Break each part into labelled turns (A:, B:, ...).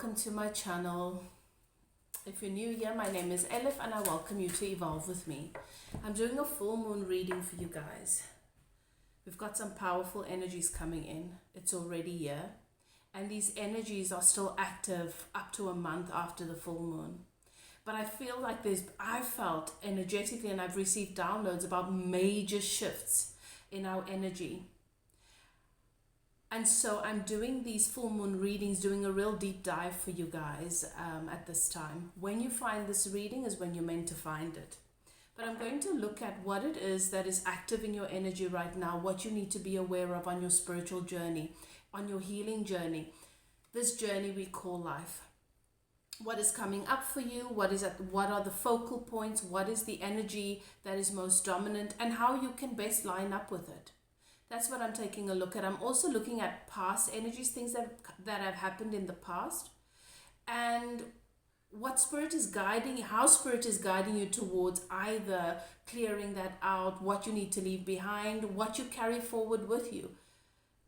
A: welcome to my channel. If you're new here, my name is Elif and I welcome you to evolve with me. I'm doing a full moon reading for you guys. We've got some powerful energies coming in. It's already here, and these energies are still active up to a month after the full moon. But I feel like I felt energetically, and I've received downloads about major shifts in our energy. And so I'm doing these full moon readings, doing a real deep dive for you guys at this time. When you find this reading is when you're meant to find it. But I'm going to look at what it is that is active in your energy right now, what you need to be aware of on your spiritual journey, on your healing journey, this journey we call life. What is coming up for you? What are the focal points? What is the energy that is most dominant, and how you can best line up with it? That's what I'm taking a look at. I'm also looking at past energies, things that have happened in the past, and what spirit is guiding, how spirit is guiding you towards either clearing that out, what you need to leave behind, what you carry forward with you,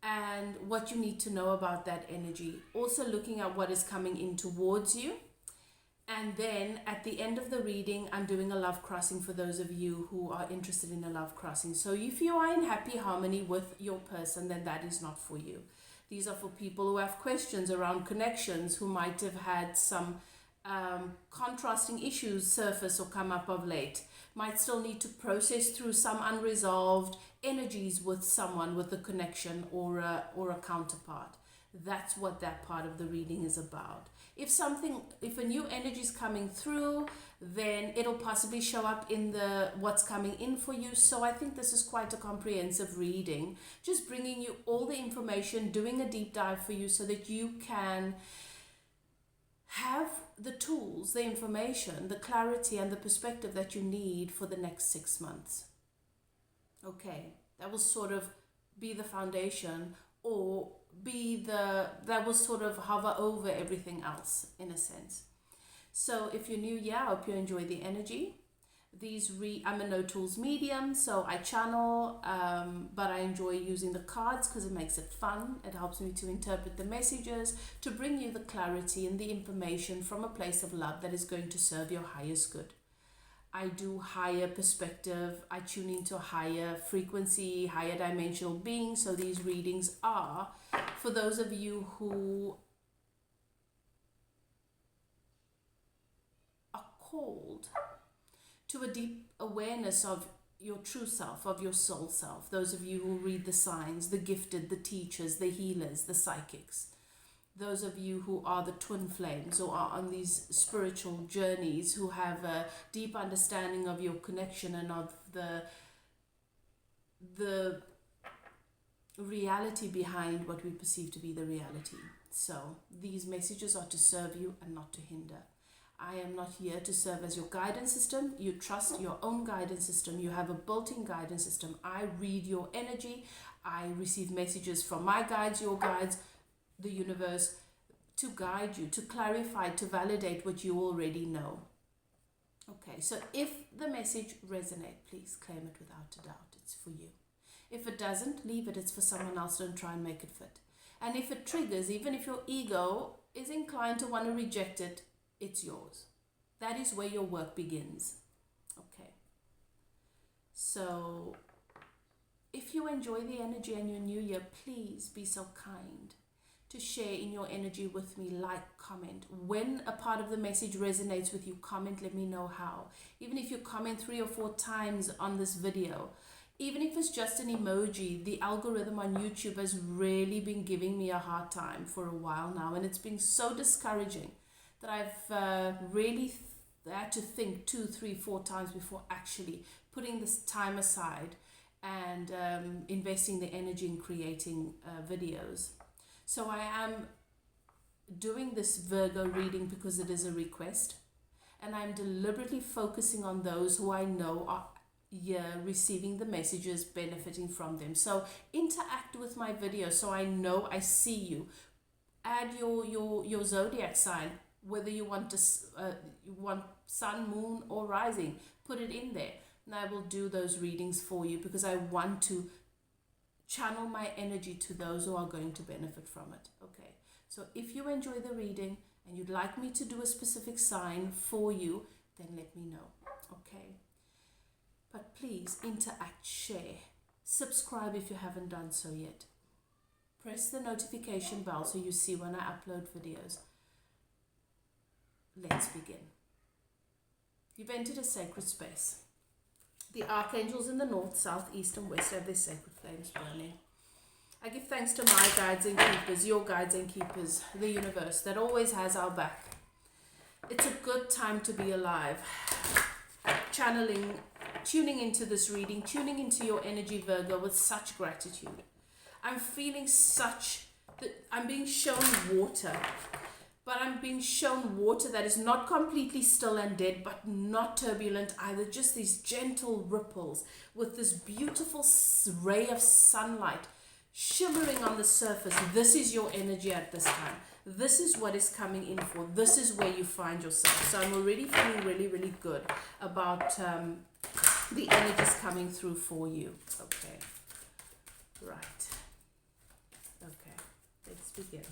A: and what you need to know about that energy. Also looking at what is coming in towards you. And then at the end of the reading, I'm doing a love crossing for those of you who are interested in a love crossing. So if you are in happy harmony with your person, then that is not for you. These are for people who have questions around connections, who might have had some contrasting issues surface or come up of late, might still need to process through some unresolved energies with someone, with a connection or a counterpart. That's what that part of the reading is about. If a new energy is coming through, then it'll possibly show up in what's coming in for you. So I think this is quite a comprehensive reading, just bringing you all the information, doing a deep dive for you so that you can have the tools, the information, the clarity and the perspective that you need for the next 6 months. Okay, that will sort of be the foundation, or that will sort of hover over everything else in a sense. So if you're new, I hope you enjoy the energy. I'm a no tools medium, so I channel, but I enjoy using the cards because it makes it fun. It helps me to interpret the messages, to bring you the clarity and the information from a place of love that is going to serve your highest good. I do higher perspective, I tune into a higher frequency, higher dimensional being. So these readings are for those of you who are called to a deep awareness of your true self, of your soul self. Those of you who read the signs, the gifted, the teachers, the healers, the psychics. Those of you who are the Twinflames or are on these spiritual journeys, who have a deep understanding of your connection and of the reality behind what we perceive to be the reality. So these messages are to serve you and not to hinder. I am not here to serve as your guidance system. You trust your own guidance system. You have a built-in guidance system. I read your energy. I receive messages from my guides, your guides, the universe, to guide you, to clarify, to validate what you already know. Okay, so if the message resonates, please claim it without a doubt. It's for you. If it doesn't, leave it. It's for someone else. Don't try and make it fit. And if it triggers, even if your ego is inclined to want to reject it, it's yours. That is where your work begins. Okay. So if you enjoy the energy and you're new here, please be so kind to share in your energy with me. Like, comment. When a part of the message resonates with you, comment, let me know how. Even if you comment 3 or 4 times on this video, even if it's just an emoji, the algorithm on YouTube has really been giving me a hard time for a while now, and it's been so discouraging that I've really had to think 2, 3, 4 times before actually putting this time aside and investing the energy in creating videos. So I am doing this Virgo reading because it is a request, and I'm deliberately focusing on those who I know are receiving the messages, benefiting from them. So interact with my video so I know I see you. Add your zodiac sign, whether you want you want sun, moon or rising, put it in there, and I will do those readings for you because I want to channel my energy to those who are going to benefit from it. Okay, so if you enjoy the reading and you'd like me to do a specific sign for you, then let me know. Okay? But please interact, share, subscribe if you haven't done so yet. Press the notification bell so you see when I upload videos. Let's begin. You've entered a sacred space. The archangels in the north, south, east and west have their sacred flames burning. I give thanks to my guides and keepers, your guides and keepers, the universe that always has our back. It's a good time to be alive. Channeling, tuning into this reading, tuning into your energy, Virgo, with such gratitude. I'm feeling I'm being shown water, but I'm being shown water that is not completely still and dead, but not turbulent either, just these gentle ripples with this beautiful ray of sunlight shimmering on the surface. This is your energy at this time. This is what is coming in for. This is where you find yourself. So I'm already feeling really, really good about the energies coming through for you. Okay. Right. Okay. Let's begin.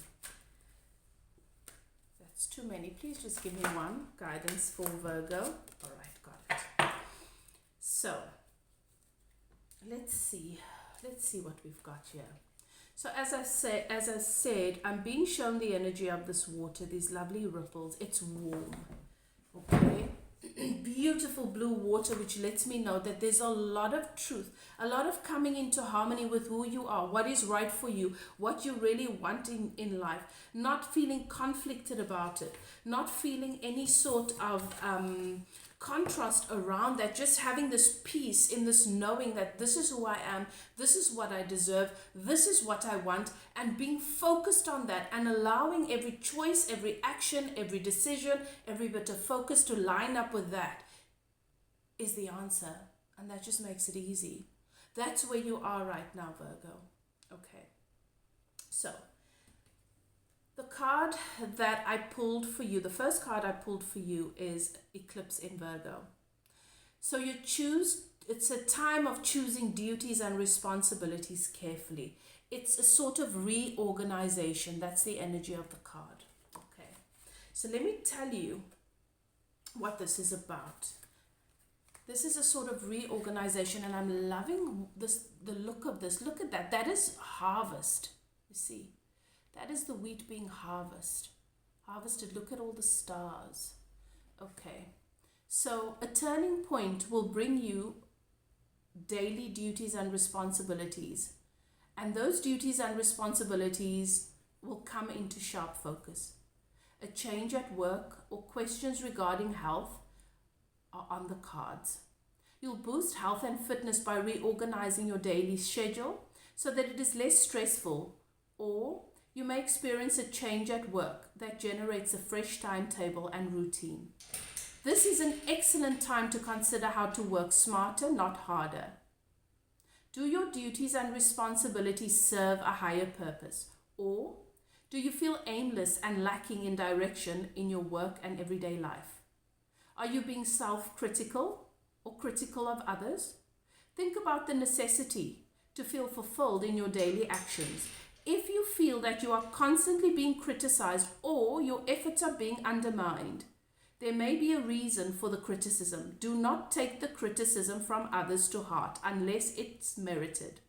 A: That's too many. Please just give me one guidance for Virgo. All right. Got it. So let's see what we've got here. So as I said, I'm being shown the energy of this water, these lovely ripples. It's warm, okay? Beautiful blue water, which lets me know that there's a lot of truth, a lot of coming into harmony with who you are, what is right for you, what you really want in life, not feeling conflicted about it, not feeling any sort of contrast around that, just having this peace in this knowing that this is who I am, this is what I deserve, this is what I want, and being focused on that and allowing every choice, every action, every decision, every bit of focus to line up with that is the answer. And that just makes it easy. That's where you are right now, Virgo. Okay. So the card that I pulled for you, the first card I pulled for you is Eclipse in Virgo. So it's a time of choosing duties and responsibilities carefully. It's a sort of reorganization. That's the energy of the card. Okay. So let me tell you what this is about. This is a sort of reorganization, and I'm loving the look of this. Look at that. That is harvest. You see? That is the wheat being harvested. Look at all the stars. Okay. So a turning point will bring you daily duties and responsibilities. And those duties and responsibilities will come into sharp focus. A change at work or questions regarding health are on the cards. You'll boost health and fitness by reorganizing your daily schedule so that it is less stressful, or you may experience a change at work that generates a fresh timetable and routine. This is an excellent time to consider how to work smarter, not harder. Do your duties and responsibilities serve a higher purpose, or do you feel aimless and lacking in direction in your work and everyday life? Are you being self-critical or critical of others? Think about the necessity to feel fulfilled in your daily actions. If you feel that you are constantly being criticized or your efforts are being undermined, there may be a reason for the criticism. Do not take the criticism from others to heart unless it's merited.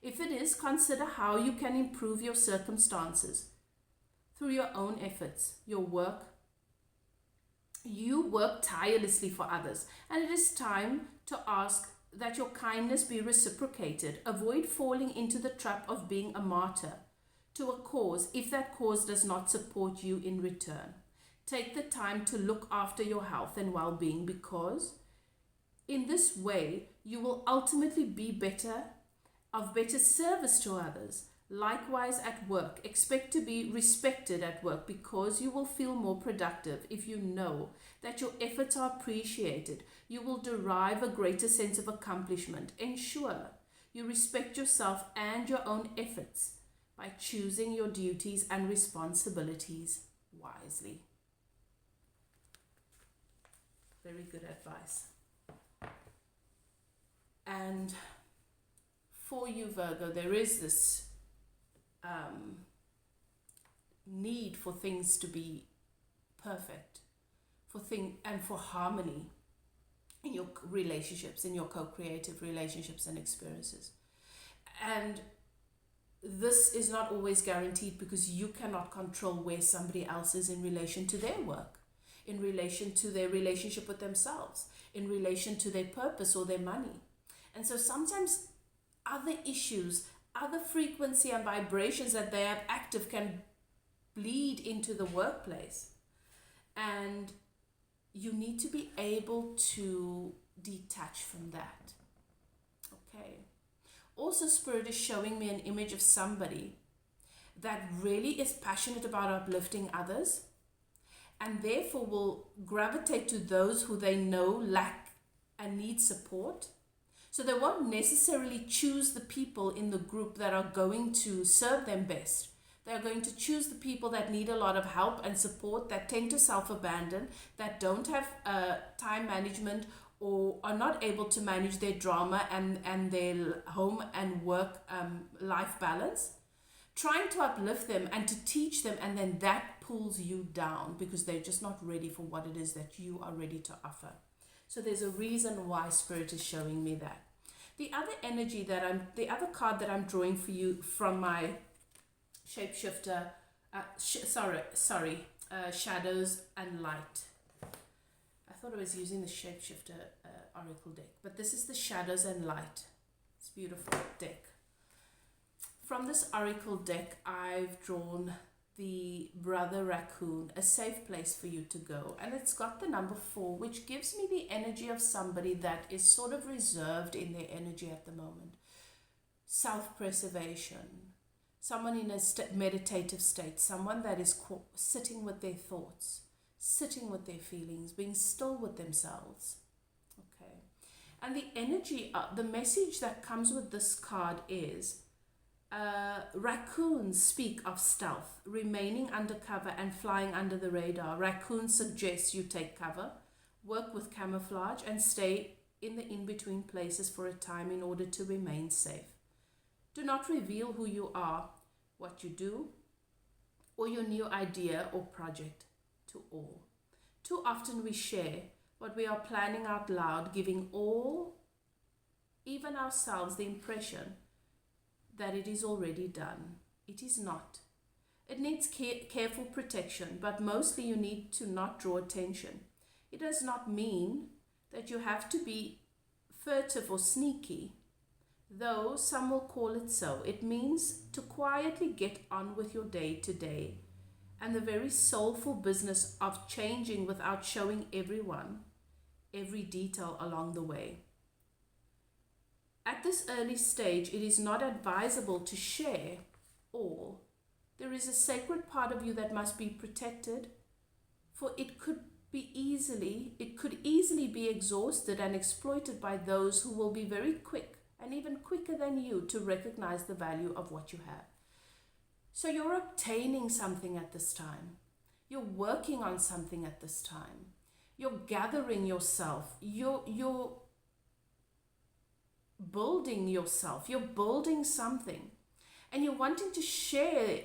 A: If it is, consider how you can improve your circumstances through your own efforts, your work. You work tirelessly for others, and it is time to ask that your kindness be reciprocated. Avoid falling into the trap of being a martyr to a cause if that cause does not support you in return. Take the time to look after your health and well-being, because in this way you will ultimately be of better service to others. Likewise at work, expect to be respected at work, because you will feel more productive if you know that your efforts are appreciated. You will derive a greater sense of accomplishment. Ensure you respect yourself and your own efforts by choosing your duties and responsibilities wisely. Very good advice. And for you, Virgo, there is this need for things to be perfect and for harmony in your relationships, in your co-creative relationships and experiences. And this is not always guaranteed because you cannot control where somebody else is in relation to their work, in relation to their relationship with themselves, in relation to their purpose or their money. And so sometimes other issues, other frequency and vibrations that they have active can bleed into the workplace. And you need to be able to detach from that. Okay. Also, Spirit is showing me an image of somebody that really is passionate about uplifting others and therefore will gravitate to those who they know lack and need support. So they won't necessarily choose the people in the group that are going to serve them best. They're going to choose the people that need a lot of help and support, that tend to self-abandon, that don't have time management or are not able to manage their drama and their home and work life balance. Trying to uplift them and to teach them, and then that pulls you down because they're just not ready for what it is that you are ready to offer. So there's a reason why Spirit is showing me that. The other energy the other card that I'm drawing for you from my shapeshifter, shadows and light. I thought I was using the shapeshifter oracle deck, but this is the shadows and light. It's a beautiful deck. From this oracle deck, I've drawn the brother raccoon, a safe place for you to go, and it's got the number 4, which gives me the energy of somebody that is sort of reserved in their energy at the moment. Self-preservation, someone in a meditative state, someone that is sitting with their thoughts, sitting with their feelings, being still with themselves. Okay, and the energy, the message that comes with this card is raccoons speak of stealth, remaining undercover and flying under the radar. Raccoons suggest you take cover, work with camouflage, and stay in the in-between places for a time in order to remain safe. Do not reveal who you are, what you do, or your new idea or project to all. Too often we share what we are planning out loud, giving all, even ourselves, the impression that it is already done. It is not. It needs careful protection, but mostly you need to not draw attention. It does not mean that you have to be furtive or sneaky, though some will call it so. It means to quietly get on with your day to day and the very soulful business of changing without showing everyone every detail along the way. At this early stage, it is not advisable to share all. There is a sacred part of you that must be protected, for it could easily be exhausted and exploited by those who will be very quick and even quicker than you to recognize the value of what you have. So you're obtaining something at this time. You're working on something at this time. You're gathering yourself. You're building yourself. You're building something. And you're wanting to share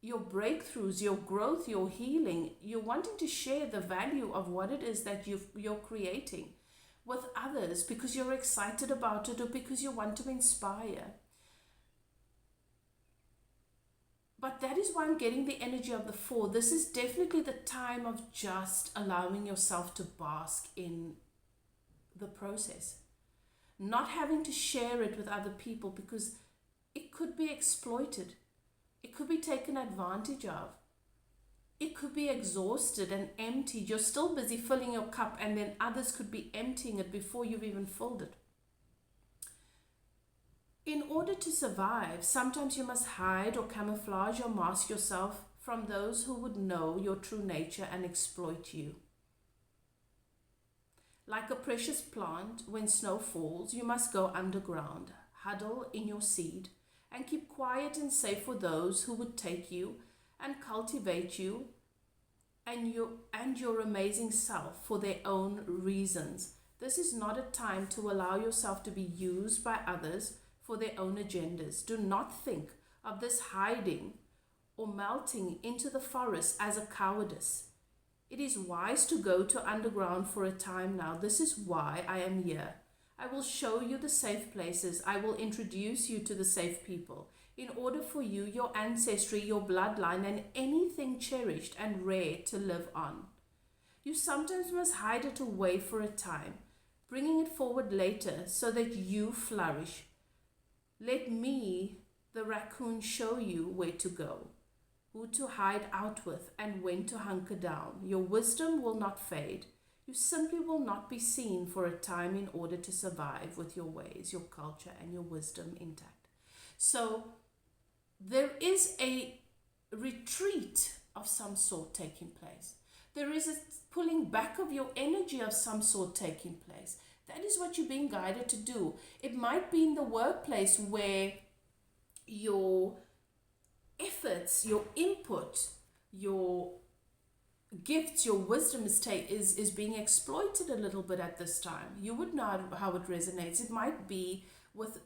A: your breakthroughs, your growth, your healing. You're wanting to share the value of what it is that you're creating with others because you're excited about it or because you want to inspire. But that is why I'm getting the energy of the 4. This is definitely the time of just allowing yourself to bask in the process. Not having to share it with other people because it could be exploited. It could be taken advantage of. It could be exhausted and emptied. You're still busy filling your cup and then others could be emptying it before you've even filled it. In order to survive, sometimes you must hide or camouflage or mask yourself from those who would know your true nature and exploit you. Like a precious plant, when snow falls, you must go underground, huddle in your seed, and keep quiet and safe for those who would take you and cultivate you and your amazing self for their own reasons. This is not a time to allow yourself to be used by others for their own agendas. Do not think of this hiding or melting into the forest as a cowardice. It is wise to go to underground for a time now. This is why I am here. I will show you the safe places. I will introduce you to the safe people. In order for you, your ancestry, your bloodline, and anything cherished and rare to live on. You sometimes must hide it away for a time, bringing it forward later so that you flourish. Let me, the raccoon, show you where to go, who to hide out with, and when to hunker down. Your wisdom will not fade. You simply will not be seen for a time in order to survive with your ways, your culture, and your wisdom intact. So there is a retreat of some sort taking place. There is a pulling back of your energy of some sort taking place. That is what you're being guided to do. It might be in the workplace where your efforts, your input, your gifts, your wisdom is being exploited a little bit at this time. You would know how it resonates. It might be with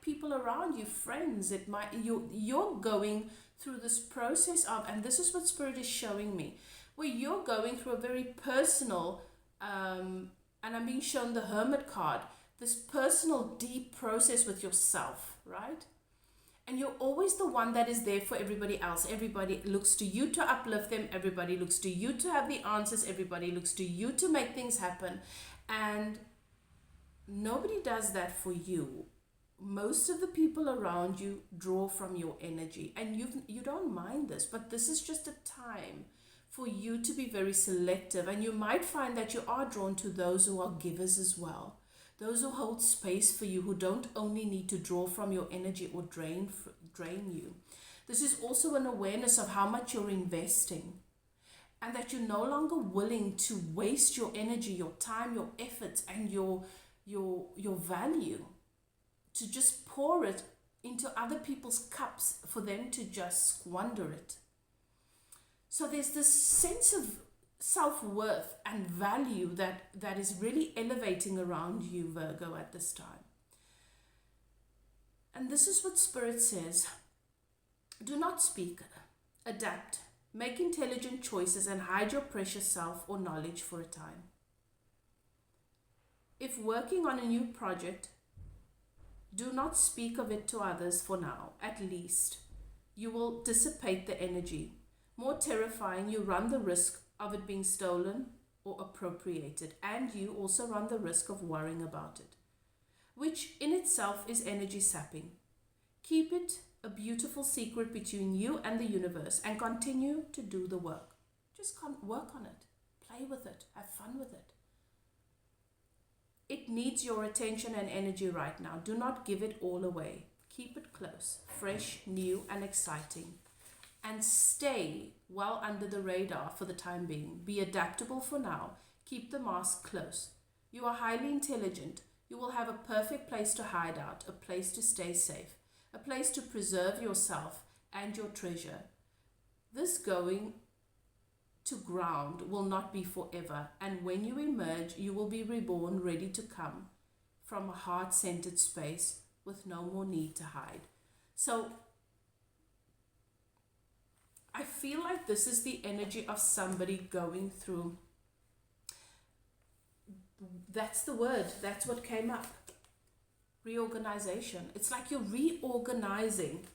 A: people around you, friends. It might you're going through this process of, and this is what Spirit is showing me, where you're going through a very personal, and I'm being shown the Hermit card, this personal, deep process with yourself, right? And you're always the one that is there for everybody else. Everybody looks to you to uplift them. Everybody looks to you to have the answers. Everybody looks to you to make things happen. And nobody does that for you. Most of the people around you draw from your energy. And you don't mind this, but this is just a time for you to be very selective. And you might find that you are drawn to those who are givers as well. Those who hold space for you, who don't only need to draw from your energy or drain you. This is also an awareness of how much you're investing, and that you're no longer willing to waste your energy, your time, your efforts, and your value to just pour it into other people's cups for them to just squander it. So there's this sense of self-worth and value that is really elevating around you, Virgo, at this time. And this is what Spirit says. Do not speak, adapt, make intelligent choices, and hide your precious self or knowledge for a time. If working on a new project, do not speak of it to others for now. At least you will dissipate the energy. More terrifying, you run the risk of it being stolen or appropriated, and you also run the risk of worrying about it, which in itself is energy sapping. Keep it a beautiful secret between you and the universe, and continue to do the work. Just work on it, play with it, have fun with it. It needs your attention and energy right now. Do not give it all away. Keep it close, fresh, new, and exciting. And stay well under the radar for the time being. Be adaptable for now. Keep the mask close. You are highly intelligent. You will have a perfect place to hide out, a place to stay safe, a place to preserve yourself and your treasure. This going to ground will not be forever, and when you emerge, you will be reborn, ready to come from a heart-centered space with no more need to hide. So I feel like this is the energy of somebody going through. That's the word. That's what came up. Reorganization. It's like you're reorganizing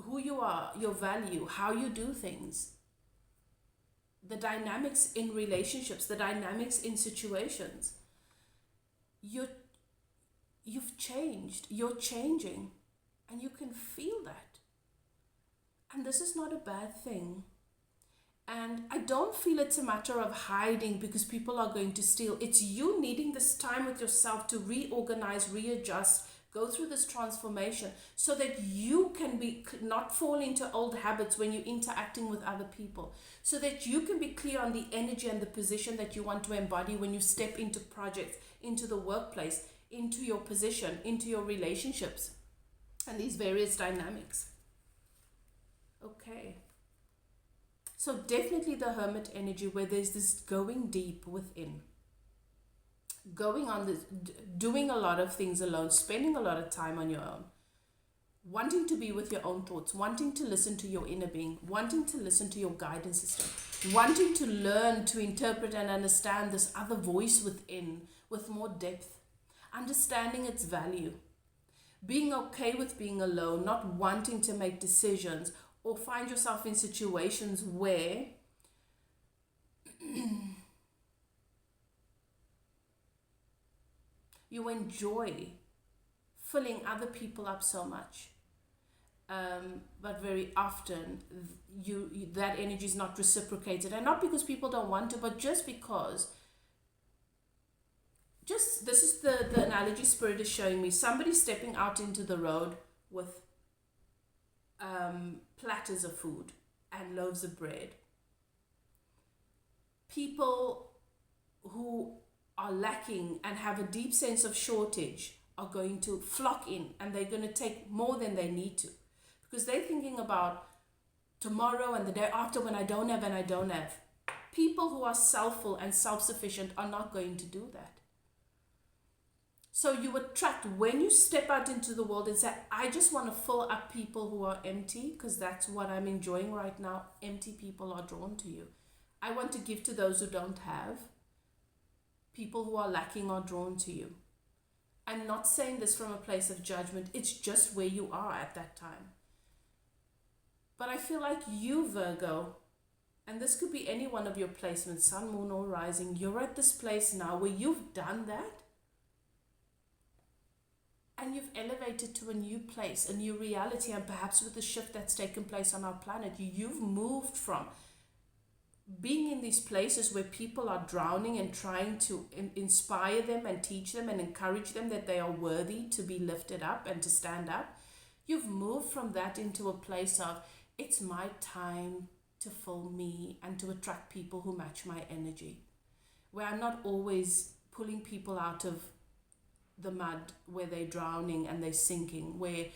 A: who you are, your value, how you do things, the dynamics in relationships, the dynamics in situations. You've changed. You're changing. And you can feel that. And this is not a bad thing. And I don't feel it's a matter of hiding because people are going to steal. It's you needing this time with yourself to reorganize, readjust, go through this transformation so that you can not fall into old habits when you're interacting with other people. So that you can be clear on the energy and the position that you want to embody when you step into projects, into the workplace, into your position, into your relationships. And these various dynamics. Okay. So definitely the Hermit energy where there's this going deep within. Going on this, doing a lot of things alone, spending a lot of time on your own. wanting to be with your own thoughts, wanting to listen to your inner being, wanting to listen to your guidance system, wanting to learn to interpret and understand this other voice within with more depth, understanding its value, being okay with being alone, not wanting to make decisions or find yourself in situations where you enjoy filling other people up so much, but very often that energy is not reciprocated, and not because people don't want to, but just because this is the analogy Spirit is showing me. Somebody stepping out into the road with platters of food and loaves of bread. People who are lacking and have a deep sense of shortage are going to flock in, and they're going to take more than they need to, because they're thinking about tomorrow and the day after when I don't have and I don't have. People who are selfful and self-sufficient are not going to do that. So you attract, when you step out into the world and say, I just want to fill up people who are empty, because that's what I'm enjoying right now. Empty people are drawn to you. I want to give to those who don't have. People who are lacking are drawn to you. I'm not saying this from a place of judgment. It's just where you are at that time. But I feel like you, Virgo, and this could be any one of your placements, sun, moon, or rising, you're at this place now where you've done that. And you've elevated to a new place, a new reality, and perhaps with the shift that's taken place on our planet, you've moved from being in these places where people are drowning and trying to inspire them and teach them and encourage them that they are worthy to be lifted up and to stand up. You've moved from that into a place of, it's my time to fill me and to attract people who match my energy, where I'm not always pulling people out of the mud where they're drowning and they're sinking, where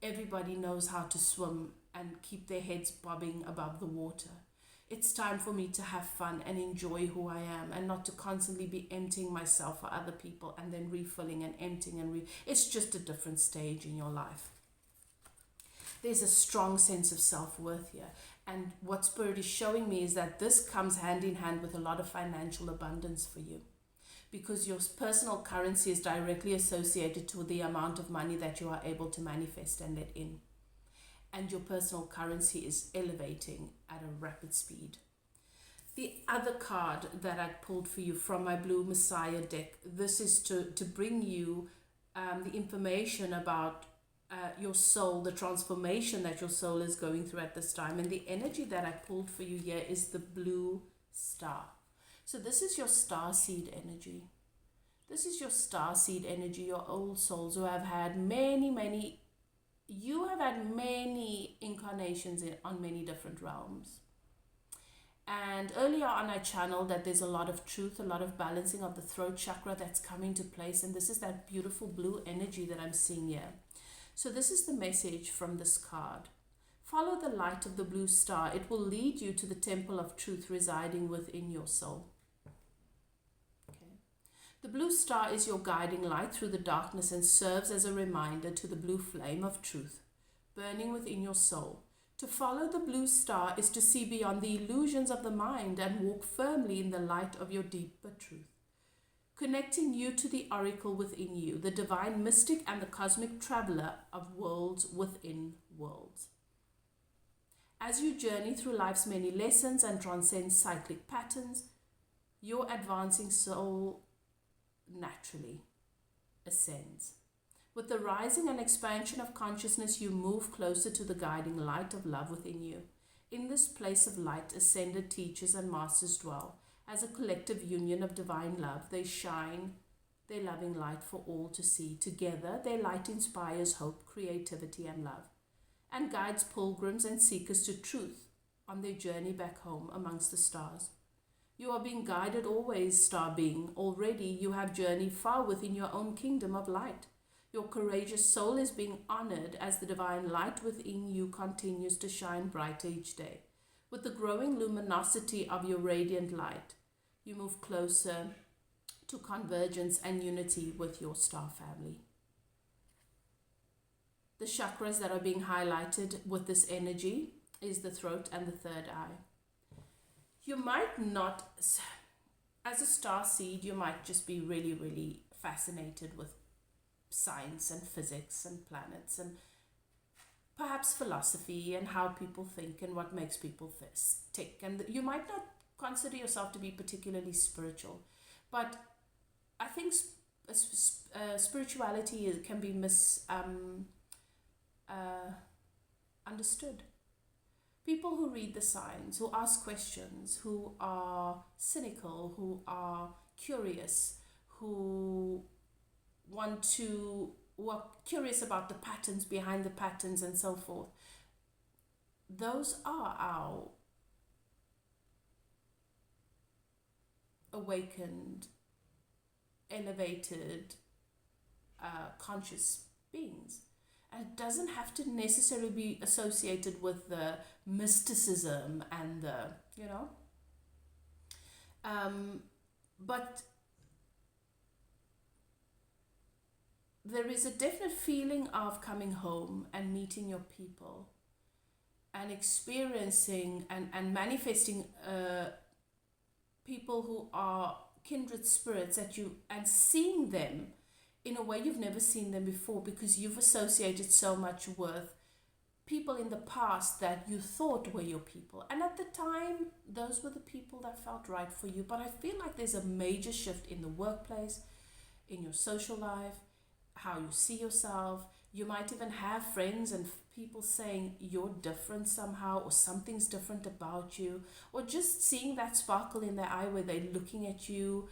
A: everybody knows how to swim and keep their heads bobbing above the water. It's time for me to have fun and enjoy who I am, and not to constantly be emptying myself for other people and then refilling and emptying and it's just a different stage in your life. There's a strong sense of self-worth here, and what Spirit is showing me is that this comes hand in hand with a lot of financial abundance for you, because your personal currency is directly associated to the amount of money that you are able to manifest and let in. And your personal currency is elevating at a rapid speed. The other card that I pulled for you from my Blue Messiah deck, this is to bring you the information about your soul, the transformation that your soul is going through at this time. And the energy that I pulled for you here is the blue star. So this is your star seed energy. This is your star seed energy, your old souls who have had many incarnations on many different realms. And earlier on I channeled that there's a lot of truth, a lot of balancing of the throat chakra that's coming to place, and this is that beautiful blue energy that I'm seeing here. So this is the message from this card. Follow the light of the blue star. It will lead you to the temple of truth residing within your soul. The blue star is your guiding light through the darkness and serves as a reminder to the blue flame of truth burning within your soul. To follow the blue star is to see beyond the illusions of the mind and walk firmly in the light of your deeper truth, connecting you to the oracle within you, the divine mystic and the cosmic traveler of worlds within worlds. As you journey through life's many lessons and transcend cyclic patterns, your advancing soul naturally ascends. With the rising and expansion of consciousness, you move closer to the guiding light of love within you. In this place of light, ascended teachers and masters dwell. As a collective union of divine love, they shine their loving light for all to see. Together, their light inspires hope, creativity, and love, and guides pilgrims and seekers to truth on their journey back home amongst the stars. You are being guided always, star being. Already you have journeyed far within your own kingdom of light. Your courageous soul is being honored as the divine light within you continues to shine brighter each day. With the growing luminosity of your radiant light, you move closer to convergence and unity with your star family. The chakras that are being highlighted with this energy is the throat and the third eye. You might not, as a star seed, you might just be really, really fascinated with science and physics and planets and perhaps philosophy and how people think and what makes people tick. And you might not consider yourself to be particularly spiritual, but I think spirituality can be understood. People who read the signs, who ask questions, who are cynical, who are curious, who are curious about the patterns behind the patterns and so forth. Those are our awakened, elevated, conscious beings. And it doesn't have to necessarily be associated with the mysticism and the, but there is a definite feeling of coming home and meeting your people and experiencing and manifesting people who are kindred spirits at you, and seeing them in a way you've never seen them before, because you've associated so much with people in the past that you thought were your people. And at the time, those were the people that felt right for you. But I feel like there's a major shift in the workplace, in your social life, how you see yourself. You might even have friends and people saying you're different somehow, or something's different about you, or just seeing that sparkle in their eye where they're looking at you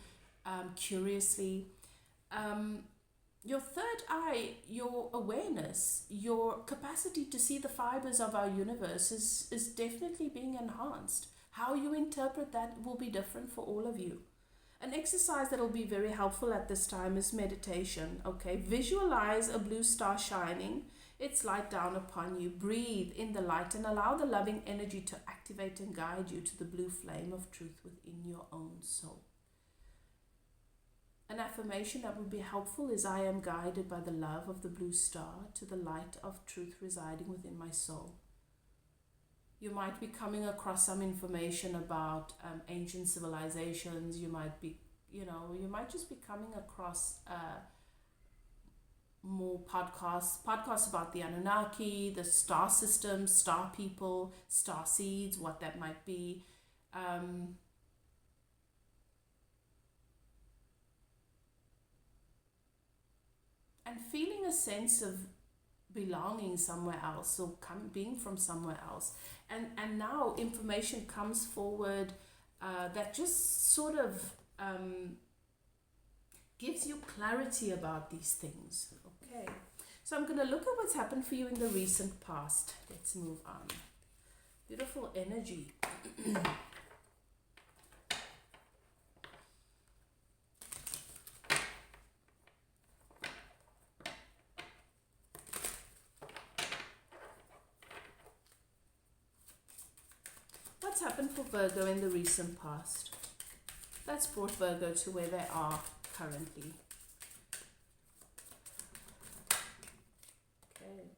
A: curiously. Your third eye, your awareness, your capacity to see the fibers of our universe is definitely being enhanced. How you interpret that will be different for all of you. An exercise that will be very helpful at this time is meditation. Okay, visualize a blue star shining its light down upon you. Breathe in the light and allow the loving energy to activate and guide you to the blue flame of truth within your own soul. An affirmation that would be helpful is, I am guided by the love of the blue star to the light of truth residing within my soul. You might be coming across some information about ancient civilizations. You might be, you might just be coming across more podcasts about the Anunnaki, the star systems, star people, star seeds, what that might be. And feeling a sense of belonging somewhere else, or being from somewhere else. And now information comes forward that just sort of gives you clarity about these things. Okay, so I'm going to look at what's happened for you in the recent past. Let's move on. Beautiful energy. What's happened for Virgo in the recent past? That's brought Virgo to where they are currently. Okay.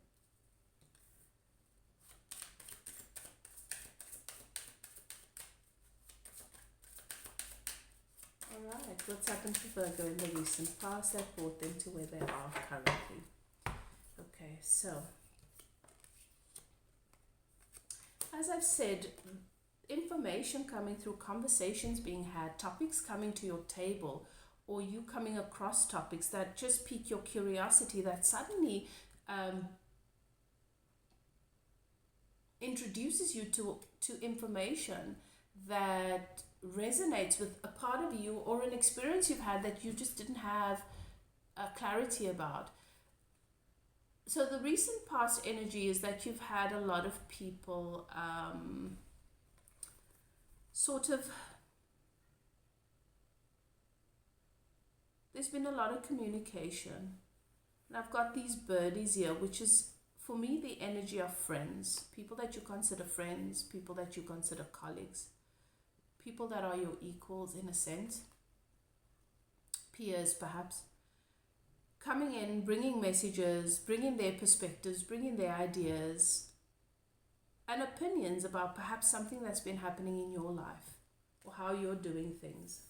A: Alright, what's happened to Virgo in the recent past that brought them to where they are currently? Okay, so as I've said, information coming through, conversations being had, topics coming to your table, or you coming across topics that just pique your curiosity, that suddenly introduces you to information that resonates with a part of you or an experience you've had that you just didn't have clarity about. So the recent past energy is that you've had a lot of people there's been a lot of communication. And I've got these birdies here, which is, for me, the energy of friends. People that you consider friends, people that you consider colleagues, people that are your equals in a sense, peers perhaps. coming in, bringing messages, bringing their perspectives, bringing their ideas and opinions about perhaps something that's been happening in your life or how you're doing things.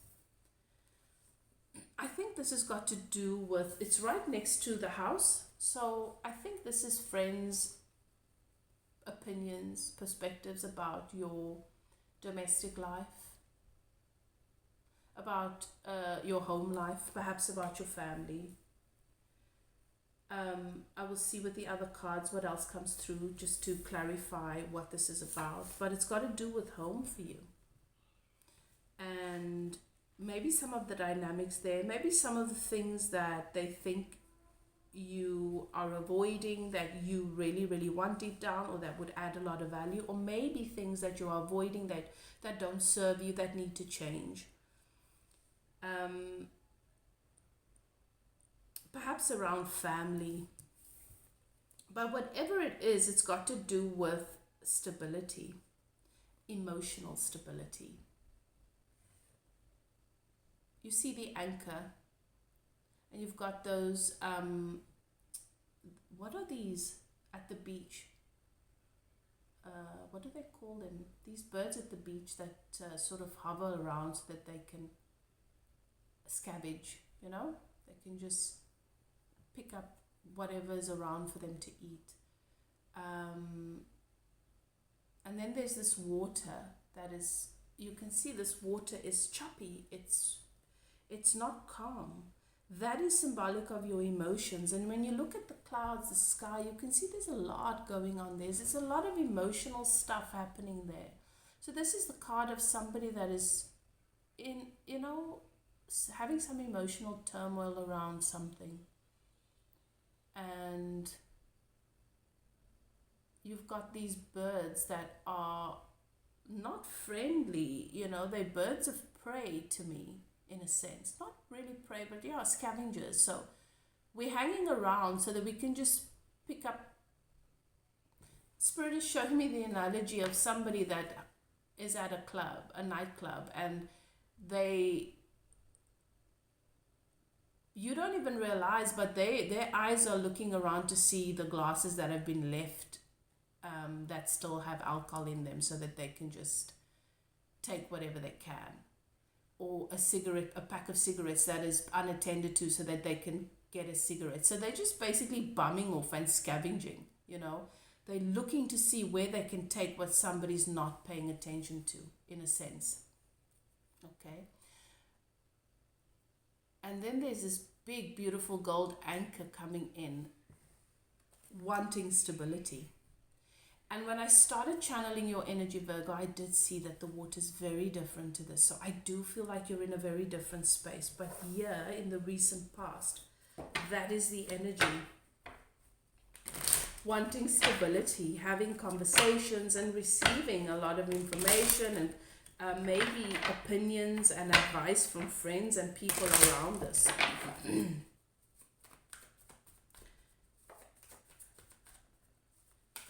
A: I think this has got to do with, it's right next to the house. So I think this is friends' opinions, perspectives about your domestic life, about your home life, perhaps about your family. I will see with the other cards what else comes through just to clarify what this is about. But it's got to do with home for you. And maybe some of the dynamics there, maybe some of the things that they think you are avoiding that you really, really want deep down, or that would add a lot of value, or maybe things that you are avoiding that don't serve you, that need to change. Perhaps around family. But whatever it is, it's got to do with stability, emotional stability. You see the anchor, and you've got those, what are these at the beach? What do they call them? These birds at the beach that sort of hover around so that they can scavenge, you know? They can just pick up whatever is around for them to eat. And then there's this water that is, you can see this water is choppy. It's not calm. That is symbolic of your emotions. And when you look at the clouds, the sky, you can see there's a lot going on there. There's a lot of emotional stuff happening there. So this is the card of somebody that is in, you know, having some emotional turmoil around something. And you've got these birds that are not friendly, you know, they're birds of prey to me. In a sense, not really prey, but yeah, scavengers. So we're hanging around so that we can just pick up. Spirit is showing me the analogy of somebody that is at a club, a nightclub, and you don't even realize, but their eyes are looking around to see the glasses that have been left that still have alcohol in them, so that they can just take whatever they can. Or a pack of cigarettes that is unattended to, so that they can get a cigarette. So they're just basically bumming off and scavenging, you know. They're looking to see where they can take what somebody's not paying attention to, in a sense. Okay. And then there's this big, beautiful gold anchor coming in, wanting stability. And when I started channeling your energy, Virgo, I did see that the water is very different to this. So I do feel like you're in a very different space. But here, in the recent past, that is the energy. Wanting stability, having conversations and receiving a lot of information and maybe opinions and advice from friends and people around us.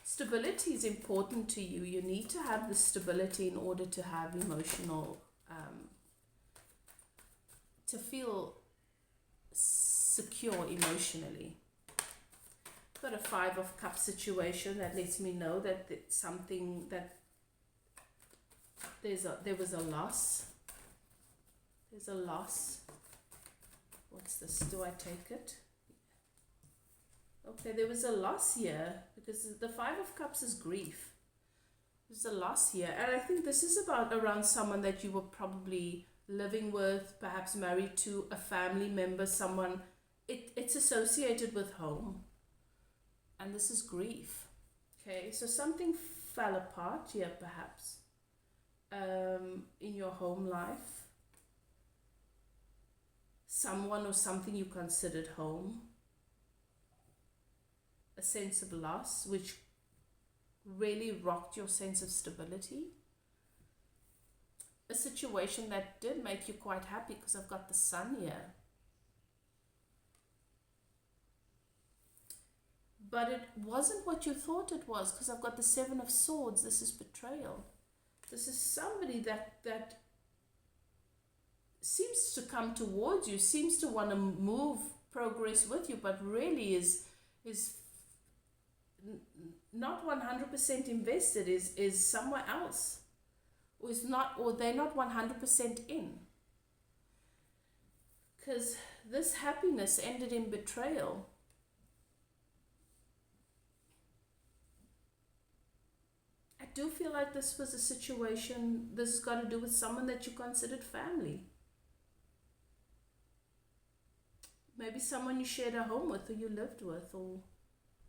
A: Stability is important to you. You need to have the stability in order to have emotional, to feel secure emotionally. Got a 5 of Cups situation that lets me know that it's something that there was a loss. There's a loss. What's this? Do I take it? Okay, there was a loss here, because the 5 of Cups is grief. There's a loss here. And I think this is around someone that you were probably living with, perhaps married to, a family member, someone. It's associated with home. And this is grief. Okay, so something fell apart here, perhaps, in your home life. Someone or something you considered home. A sense of loss, which really rocked your sense of stability. A situation that did make you quite happy, because I've got the Sun here. But it wasn't what you thought it was, because I've got the 7 of Swords. This is betrayal. This is somebody that seems to come towards you, seems to want to move progress with you, but really is not 100% invested, is somewhere else, or is not, or they're not 100% in. Because this happiness ended in betrayal. I do feel like this was a situation, this has got to do with someone that you considered family. Maybe someone you shared a home with, or you lived with, or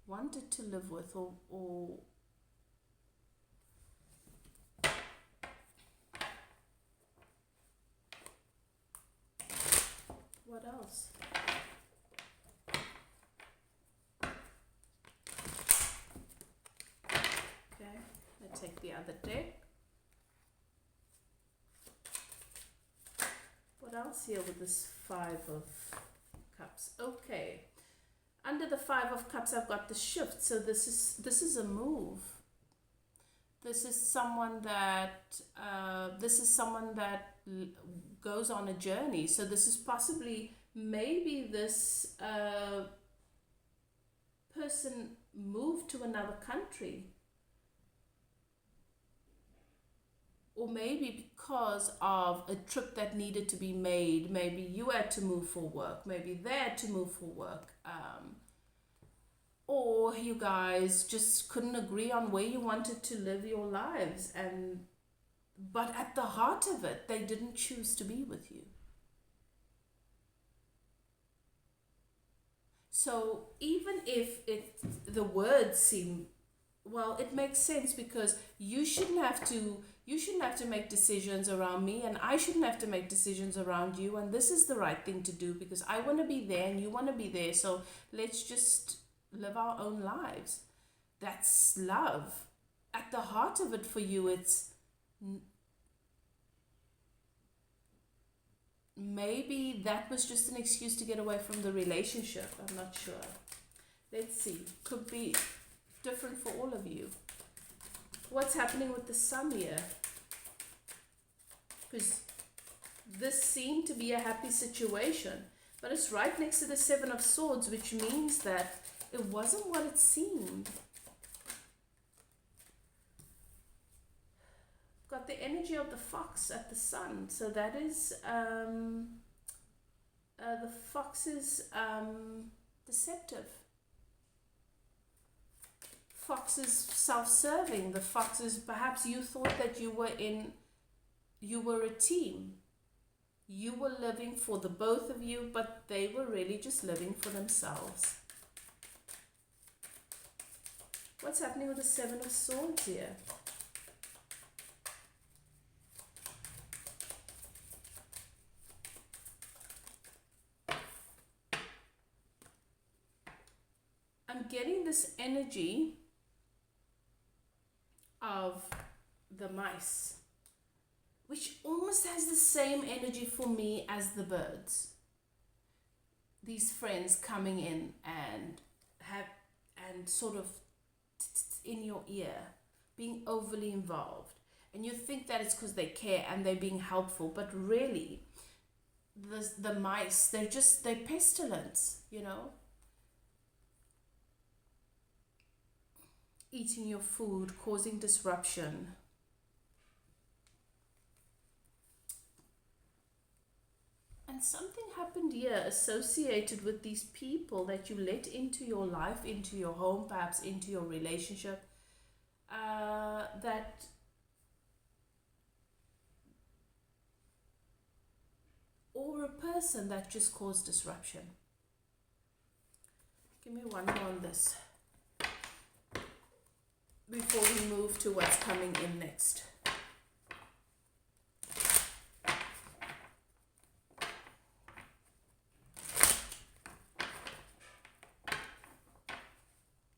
A: wanted to live with, or what else? Okay, let's take the other deck. What else here with this Five of Cups? Okay, under the Five of Cups I've got the shift. So this is a move. This is someone that goes on a journey. So this is possibly, maybe this person moved to another country, or maybe because of a trip that needed to be made. Maybe you had to move for work, maybe they had to move for work, or you guys just couldn't agree on where you wanted to live your lives, but at the heart of it, they didn't choose to be with you. So even if the words seem, well, it makes sense, because you shouldn't have to make decisions around me, and I shouldn't have to make decisions around you, and this is the right thing to do because I want to be there and you want to be there, so let's just live our own lives. That's love. At the heart of it for you, it's maybe that was just an excuse to get away from the relationship. I'm not sure. Let's see. Could be different for all of you. What's happening with the Sun here? Because this seemed to be a happy situation, but it's right next to the Seven of Swords, which means that it wasn't what it seemed. Got the energy of the fox at the Sun. So that is, the fox is deceptive. Fox is self-serving. The fox is, perhaps you thought that you were a team. You were living for the both of you, but they were really just living for themselves. What's happening with the Seven of Swords here? I'm getting this energy of the mice, which almost has the same energy for me as the birds. These friends coming in and sort of in your ear, being overly involved, and you think that it's because they care and they're being helpful, but really the mice, they're pestilence, you know, eating your food, causing disruption. And something happened here associated with these people that you let into your life, into your home, perhaps into your relationship, that or a person that just caused disruption. Give me one more on this before we move to what's coming in next.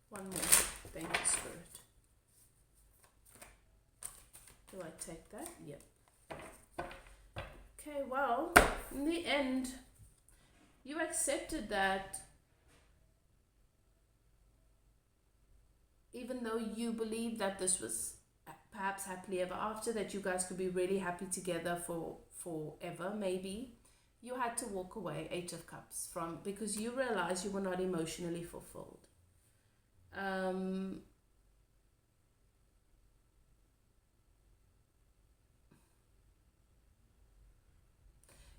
A: One more. Thank you, Spirit. Do I take that? Yep. Okay, well, in the end, you accepted that even though you believe that this was perhaps happily ever after, that you guys could be really happy together for forever, maybe, You had to walk away, Eight of Cups, from because you realized you were not emotionally fulfilled.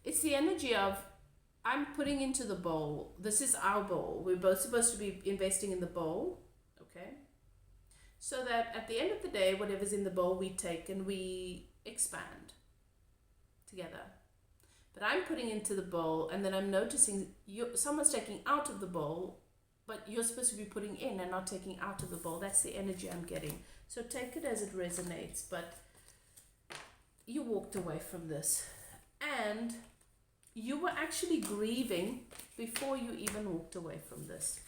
A: It's the energy of, I'm putting into the bowl. This is our bowl. We're both supposed to be investing in the bowl, okay? So that at the end of the day, whatever's in the bowl, we take and we expand together. But I'm putting into the bowl, and then I'm noticing someone's taking out of the bowl, but you're supposed to be putting in and not taking out of the bowl. That's the energy I'm getting. So take it as it resonates, but you walked away from this. And you were actually grieving before you even walked away from this.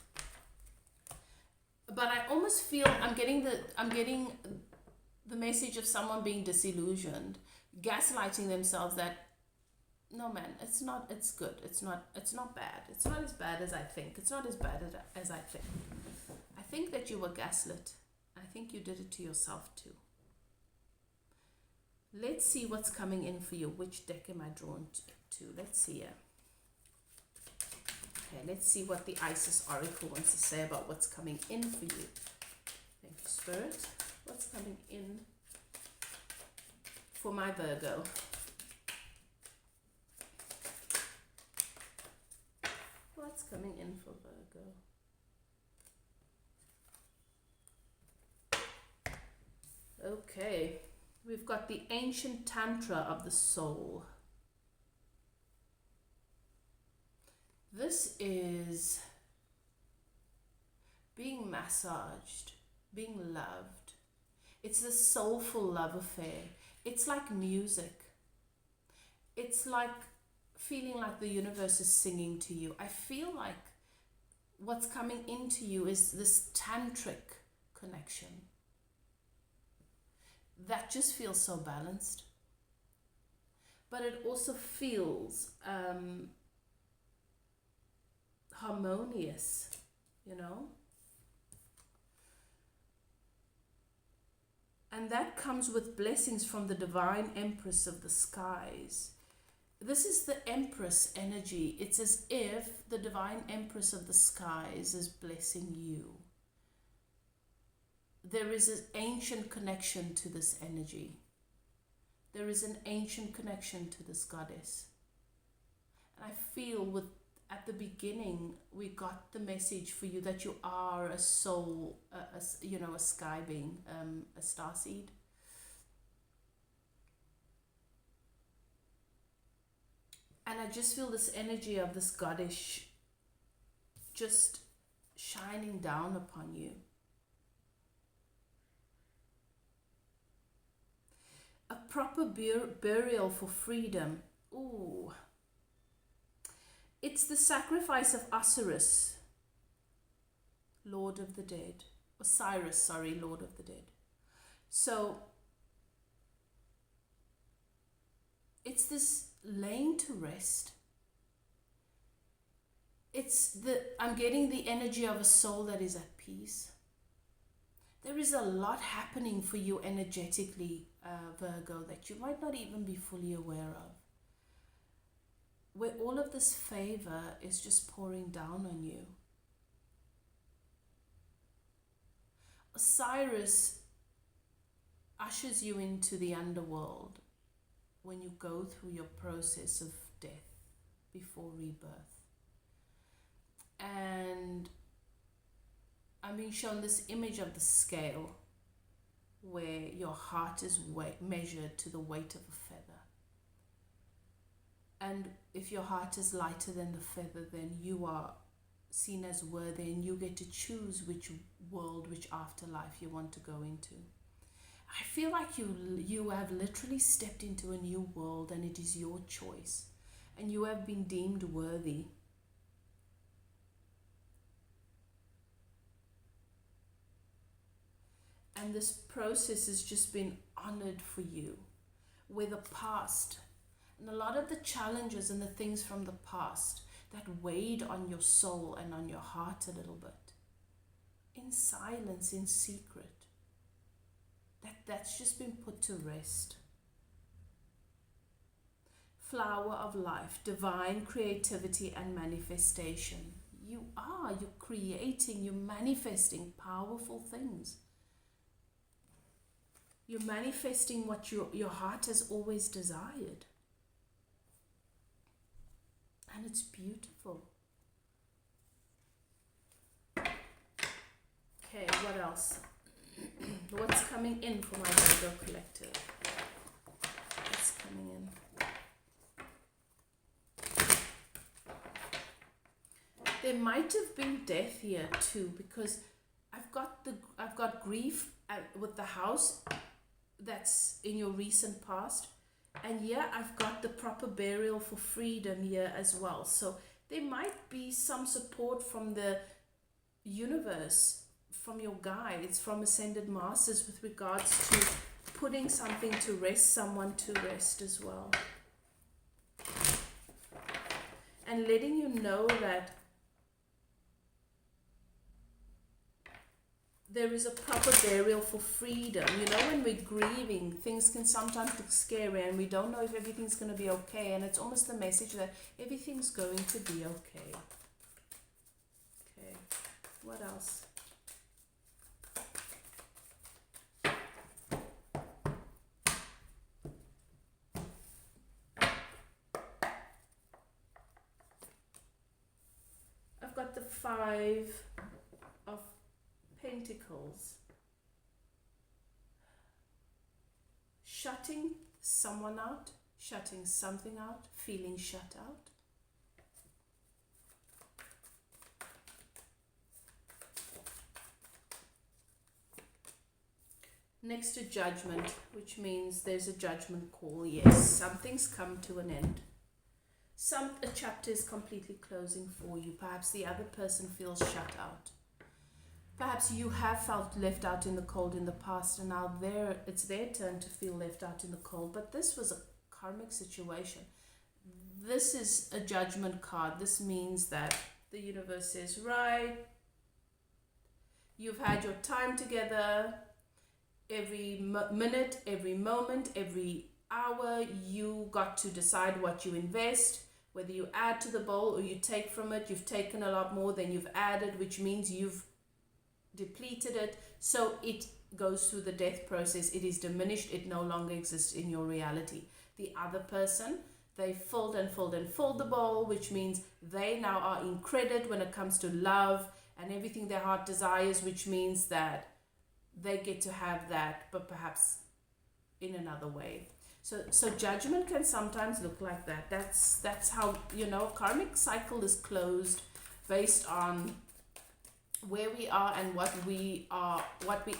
A: But I almost feel I'm getting the message of someone being disillusioned, gaslighting themselves that, no man, it's good. It's not bad. It's not as bad as I think. It's not as bad as I think. I think that you were gaslit. I think you did it to yourself too. Let's see what's coming in for you. Which deck am I drawn to? Let's see here. Okay, let's see what the Isis Oracle wants to say about what's coming in for you. Thank you, Spirit. What's coming in for my Virgo? What's coming in for Virgo? Okay, we've got the ancient tantra of the soul. This is being massaged, being loved. It's the soulful love affair. It's like music. It's like feeling like the universe is singing to you. I feel like what's coming into you is this tantric connection that just feels so balanced. But it also feels harmonious, you know? And that comes with blessings from the divine empress of the skies. This is the empress energy. It's as if the divine empress of the skies is blessing you. There is an ancient connection to this energy. There is an ancient connection to this goddess. And I feel at the beginning, we got the message for you that you are a soul, a sky being, a starseed. And I just feel this energy of this goddess just shining down upon you. A proper burial for freedom. Ooh. It's the sacrifice of Osiris, Lord of the Dead. Osiris, sorry, Lord of the Dead. So, it's this laying to rest. I'm getting the energy of a soul that is at peace. There is a lot happening for you energetically, Virgo, that you might not even be fully aware of. Where all of this favor is just pouring down on you. Osiris ushers you into the underworld when you go through your process of death before rebirth. And I'm being shown this image of the scale where your heart is measured to the weight of a feather. And if your heart is lighter than the feather, then you are seen as worthy, and you get to choose which world, which afterlife you want to go into. I feel like you have literally stepped into a new world, and it is your choice, and you have been deemed worthy. And this process has just been honored for you, where the past and a lot of the challenges and the things from the past that weighed on your soul and on your heart a little bit, in silence, in secret, that's just been put to rest. flower of life, divine creativity and manifestation. You're creating, you're manifesting powerful things. You're manifesting what your heart has always desired. And it's beautiful. Okay, what else? What's coming in for my Virgo collective? What's coming in? There might have been death here too, because I've got grief with the house that's in your recent past, and here I've got the proper burial for freedom here as well. So there might be some support from the universe, from your guides, from ascended masters with regards to putting something to rest, someone to rest as well, and letting you know that there is a proper burial for freedom. You know, when we're grieving, things can sometimes look scary and we don't know if everything's going to be okay. And it's almost the message that everything's going to be okay. Okay, what else? I've got the 5 of Pentacles. Shutting someone out, shutting something out, feeling shut out. Next to Judgment, which means there's a judgment call. Yes, something's come to an end. A chapter is completely closing for you. Perhaps the other person feels shut out. Perhaps you have felt left out in the cold in the past, and now it's their turn to feel left out in the cold. But this was a karmic situation. This is a judgment card. This means that the universe says, right, you've had your time together. Every minute, every moment, every hour, you got to decide what you invest, whether you add to the bowl or you take from it. You've taken a lot more than you've added, which means you've depleted it. So it goes through the death process. It is diminished. It no longer exists in your reality. The other person, they filled and filled and filled the bowl, which means they now are in credit when it comes to love and everything their heart desires, which means that they get to have that, but perhaps in another way. So judgment can sometimes look like that. That's how, you know, karmic cycle is closed based on where we are and what we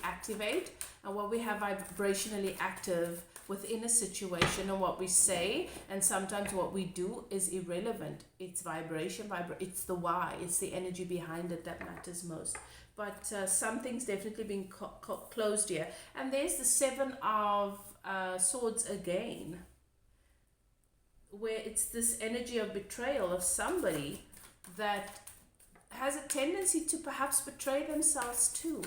A: activate and what we have vibrationally active within a situation, and what we say and sometimes what we do is irrelevant. It's vibration, it's the why, it's the energy behind it that matters most. But something's definitely been closed here. And there's the 7 of Swords again, where it's this energy of betrayal of somebody that has a tendency to perhaps betray themselves too.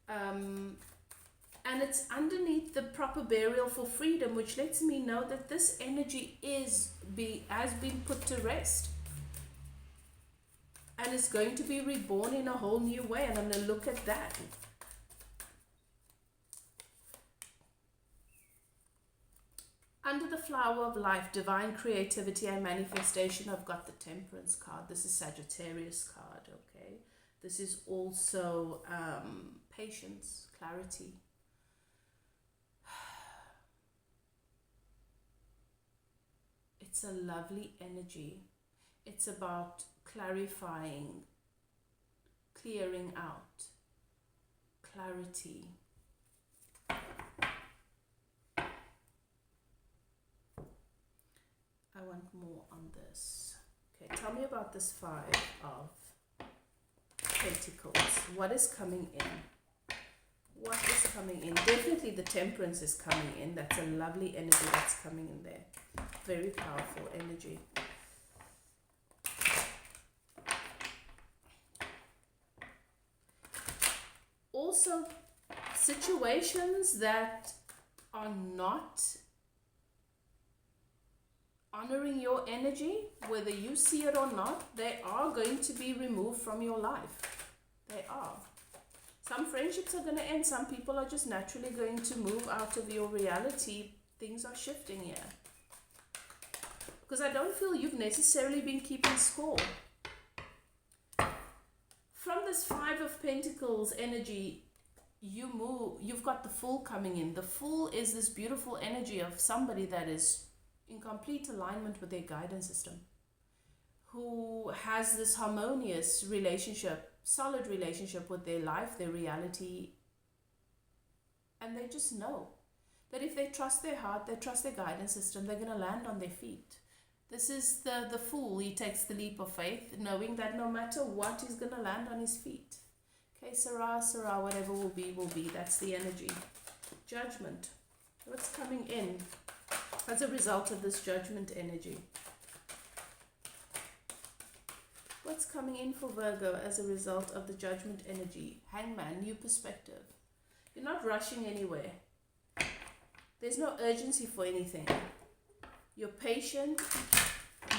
A: And it's underneath the proper burial for freedom, which lets me know that this energy has been put to rest. And it's going to be reborn in a whole new way. And I'm going to look at that. Under the flower of life, divine creativity and manifestation, I've got the Temperance card. This is Sagittarius card, okay? This is also patience, clarity. It's a lovely energy. It's about clarifying, clearing out, clarity. I want more on this. Okay, tell me about this 5 of Pentacles. What is coming in? What is coming in? Definitely the Temperance is coming in. That's a lovely energy that's coming in there. Very powerful energy. Also, situations that are not honoring your energy, whether you see it or not, they are going to be removed from your life. They are. Some friendships are going to end. Some people are just naturally going to move out of your reality. Things are shifting here. Because I don't feel you've necessarily been keeping score. From this Five of Pentacles energy, you've got the Fool coming in. The Fool is this beautiful energy of somebody that is in complete alignment with their guidance system, who has this harmonious relationship, solid relationship with their life, their reality, and they just know that if they trust their heart, they trust their guidance system, they're going to land on their feet. This is the Fool. He takes the leap of faith, knowing that no matter what, he's going to land on his feet. Okay, Sarah, whatever will be. That's the energy. Judgment. What's coming in as a result of this Judgment energy? What's coming in for Virgo as a result of the Judgment energy? Hangman, new perspective. You're not rushing anywhere. There's no urgency for anything. You're patient.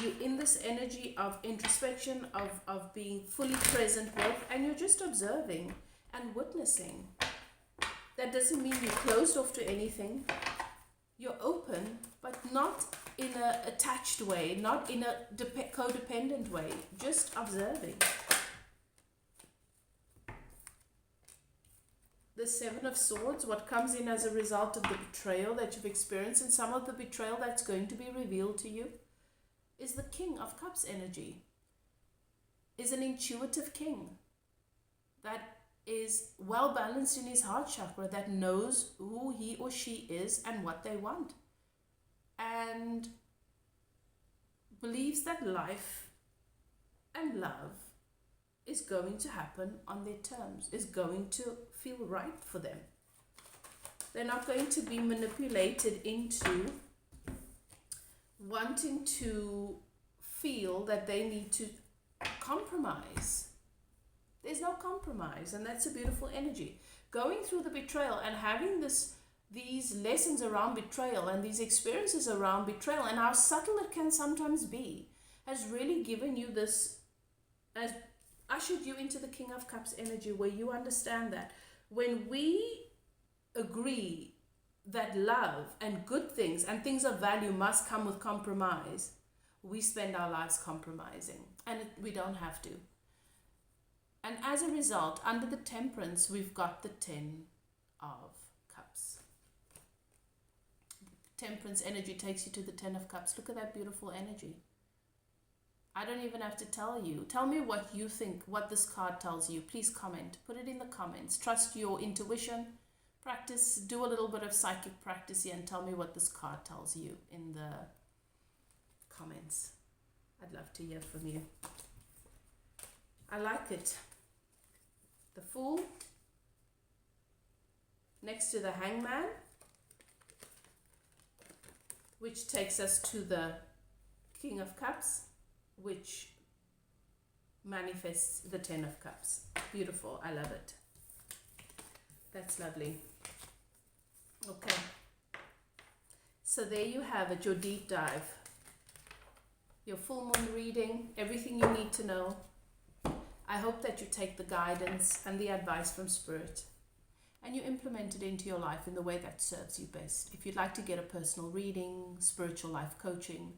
A: You're in this energy of introspection, of being fully present with, and you're just observing and witnessing. That doesn't mean you're closed off to anything. You're open, but not in an attached way, not in a codependent way, just observing. The Seven of Swords, what comes in as a result of the betrayal that you've experienced, and some of the betrayal that's going to be revealed to you, is the King of Cups energy. Is an intuitive king that is well balanced in his heart chakra, that knows who he or she is and what they want, and believes that life and love is going to happen on their terms, is going to feel right for them. They're not going to be manipulated into wanting to feel that they need to compromise. There's no compromise, and that's a beautiful energy. Going through the betrayal and having these lessons around betrayal and these experiences around betrayal and how subtle it can sometimes be has really given you this, has ushered you into the King of Cups energy, where you understand that when we agree that love and good things and things of value must come with compromise, we spend our lives compromising, and we don't have to. And as a result, under the Temperance, we've got the 10 of Cups. Temperance energy takes you to the 10 of Cups. Look at that beautiful energy. I don't even have to tell you. Tell me what you think, what this card tells you. Please comment. Put it in the comments. Trust your intuition. Practice. Do a little bit of psychic practice here and tell me what this card tells you in the comments. I'd love to hear from you. I like it. The Fool next to the Hangman, which takes us to the King of Cups, which manifests the 10 of Cups. Beautiful. I love it. That's lovely. Okay. So there you have it, your deep dive. Your full moon reading, everything you need to know. I hope that you take the guidance and the advice from Spirit and you implement it into your life in the way that serves you best. If you'd like to get a personal reading, spiritual life coaching,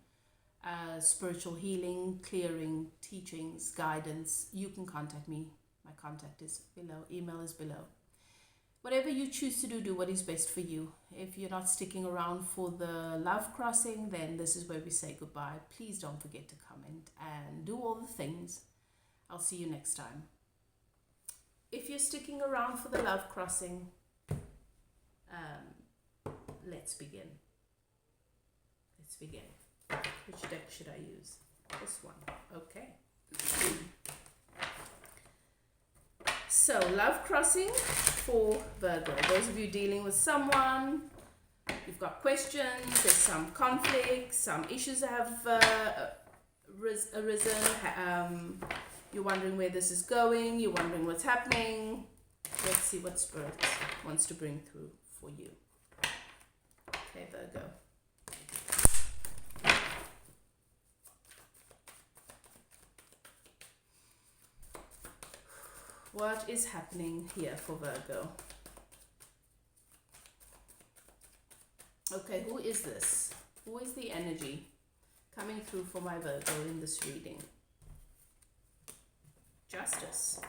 A: spiritual healing, clearing, teachings, guidance, you can contact me. My contact is below. Email is below. Whatever you choose to do, do what is best for you. If you're not sticking around for the love crossing, then this is where we say goodbye. Please don't forget to comment and do all the things. I'll see you next time. If you're sticking around for the love crossing, let's begin. Let's begin. Which deck should I use? This one. Okay. So, love crossing for Virgo. Those of you dealing with someone, you've got questions, there's some conflict, some issues that have arisen. You're wondering where this is going, you're wondering what's happening. Let's see what Spirit wants to bring through for you. Okay, Virgo. What is happening here for Virgo? Okay, who is this? Who is the energy coming through for my Virgo in this reading? Justice.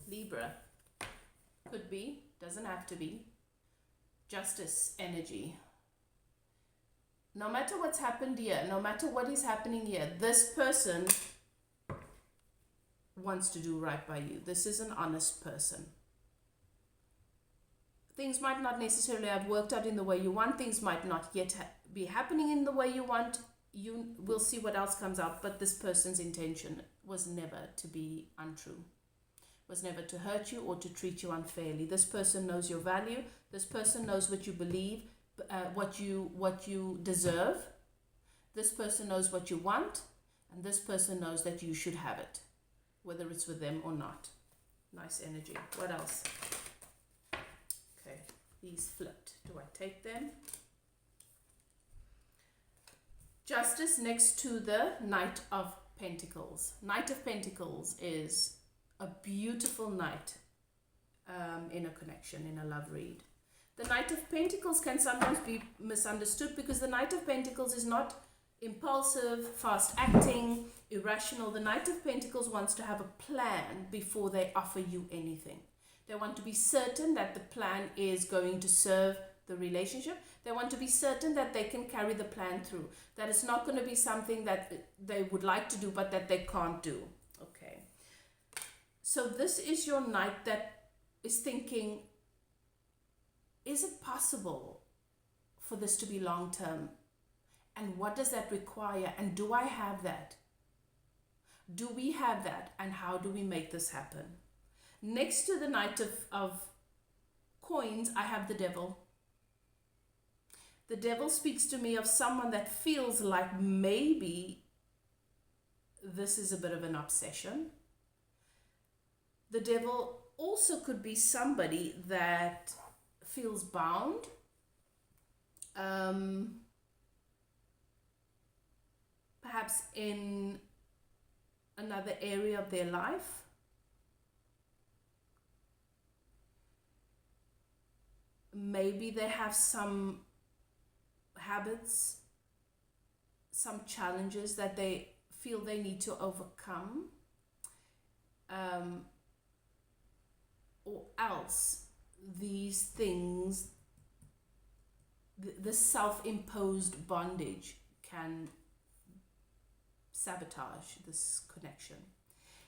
A: Libra. Could be, doesn't have to be. Justice energy. No matter what's happened here, no matter what is happening here, this person wants to do right by you. This is an honest person. Things might not necessarily have worked out in the way you want. Things might not yet be happening in the way you want. You will see what else comes out, but this person's intention was never to be untrue, was never to hurt you or to treat you unfairly. This person knows your value. This person knows what you believe, what you deserve. This person knows what you want, and this person knows that you should have it, whether it's with them or not. Nice energy. What else? Okay, these flipped. Do I take them? Justice next to the Knight of Pentacles. Knight of Pentacles is a beautiful knight in a connection, in a love read. The Knight of Pentacles can sometimes be misunderstood because the Knight of Pentacles is not impulsive, fast acting, irrational. The Knight of Pentacles wants to have a plan before they offer you anything. They want to be certain that the plan is going to serve the relationship. They want to be certain that they can carry the plan through, that it's not going to be something that they would like to do but that they can't do. Okay, so this is your knight that is thinking, is it possible for this to be long term, and what does that require, and do I have that? Do we have that, and how do we make this happen? Next to the Knight of Coins, I have the Devil. The Devil speaks to me of someone that feels like maybe this is a bit of an obsession. The Devil also could be somebody that feels bound, perhaps in another area of their life. Maybe they have some habits, some challenges that they feel they need to overcome, or else these things, the self-imposed bondage can sabotage this connection.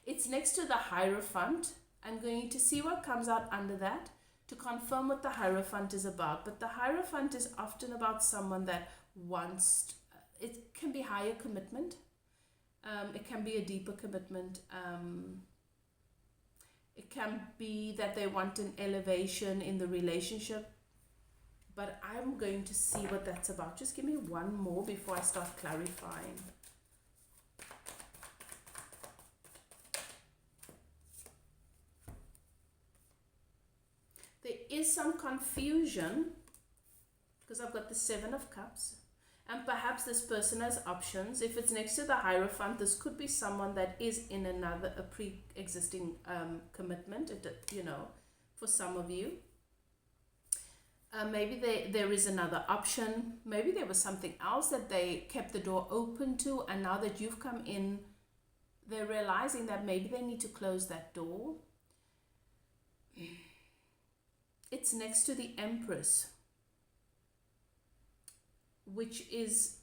A: It's next to the Hierophant. I'm going to see what comes out under that to confirm what the Hierophant is about. But the Hierophant is often about someone that wants, it can be higher commitment, it can be a deeper commitment, it can be that they want an elevation in the relationship, but I'm going to see what that's about. Just give me one more before I start clarifying. There is some confusion because I've got the Seven of Cups, and perhaps this person has options. If it's next to the Hierophant, this could be someone that is in a pre-existing commitment, for some of you. Maybe there is another option. Maybe there was something else that they kept the door open to, and now that you've come in, they're realizing that maybe they need to close that door. It's next to the Empress, which is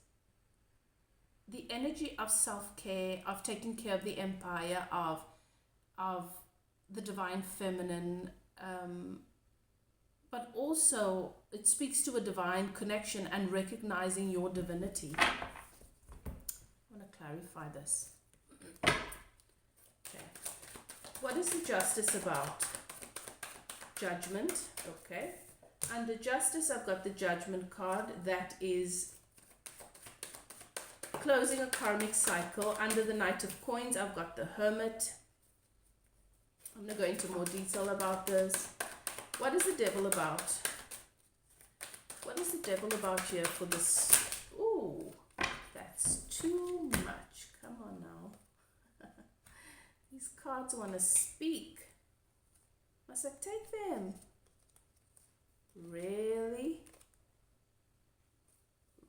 A: the energy of self-care, of taking care of the empire, of the divine feminine, but also it speaks to a divine connection and recognizing your divinity. I want to clarify this. Okay. What is the Justice about? Judgment. Okay. Under Justice, I've got the Judgment card. That is closing a karmic cycle. Under the Knight of Coins, I've got the Hermit. I'm going to go into more detail about this. What is the Devil about? What is the devil about here for this? Ooh, that's too much. Come on now. These cards want to speak. Must I take them? Really?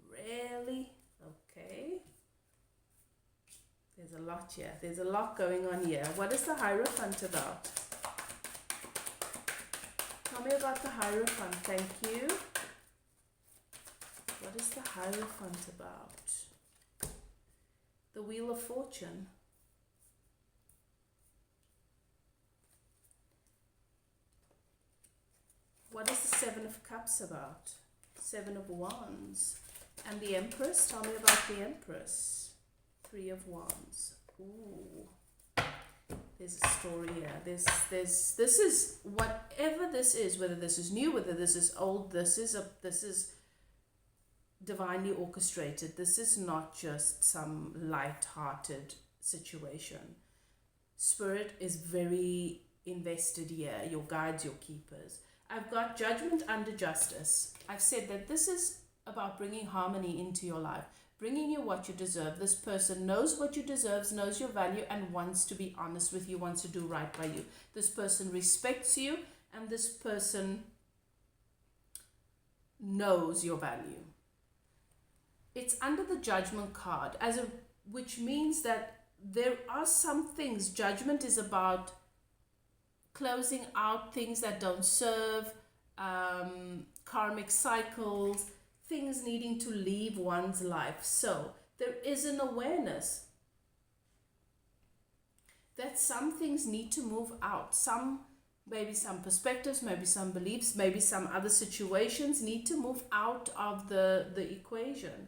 A: Really? Okay. There's a lot here. There's a lot going on here. What is the Hierophant about? Tell me about the Hierophant. Thank you. What is the Hierophant about? The Wheel of Fortune. What is the Seven of Cups about? Seven of Wands. And the Empress? Tell me about the Empress. Three of Wands. Ooh. There's a story here. This is whatever this is, whether this is new, whether this is old, this is divinely orchestrated. This is not just some light-hearted situation. Spirit is very invested here. Your guides, your keepers. I've got Judgment under Justice. I've said that this is about bringing harmony into your life, bringing you what you deserve. This person knows what you deserve, knows your value, and wants to be honest with you, wants to do right by you. This person respects you, and this person knows your value. It's under the Judgment card, which means that there are some things. Judgment is about closing out things that don't serve, karmic cycles, things needing to leave one's life. So there is an awareness that some things need to move out. Maybe some perspectives, maybe some beliefs, maybe some other situations need to move out of the equation.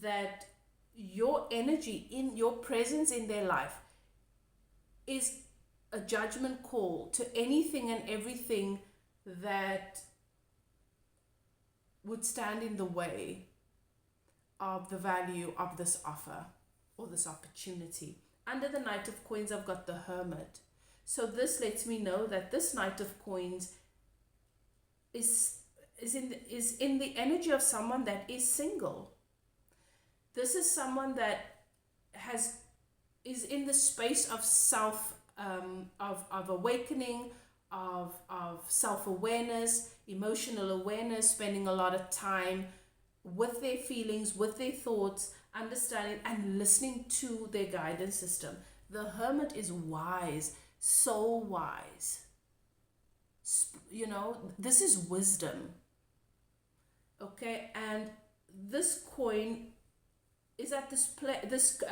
A: That your energy, in your presence in their life, is a judgment call to anything and everything that would stand in the way of the value of this offer or this opportunity. Under the Knight of Coins, I've got the Hermit. So this lets me know that this Knight of Coins is in the energy of someone that is single. This is someone that is in the space of self, of awakening, of self-awareness, emotional awareness, spending a lot of time with their feelings, with their thoughts, understanding and listening to their guidance system. The Hermit is wise, so wise. You know, this is wisdom. Okay, and this coin is at this place, this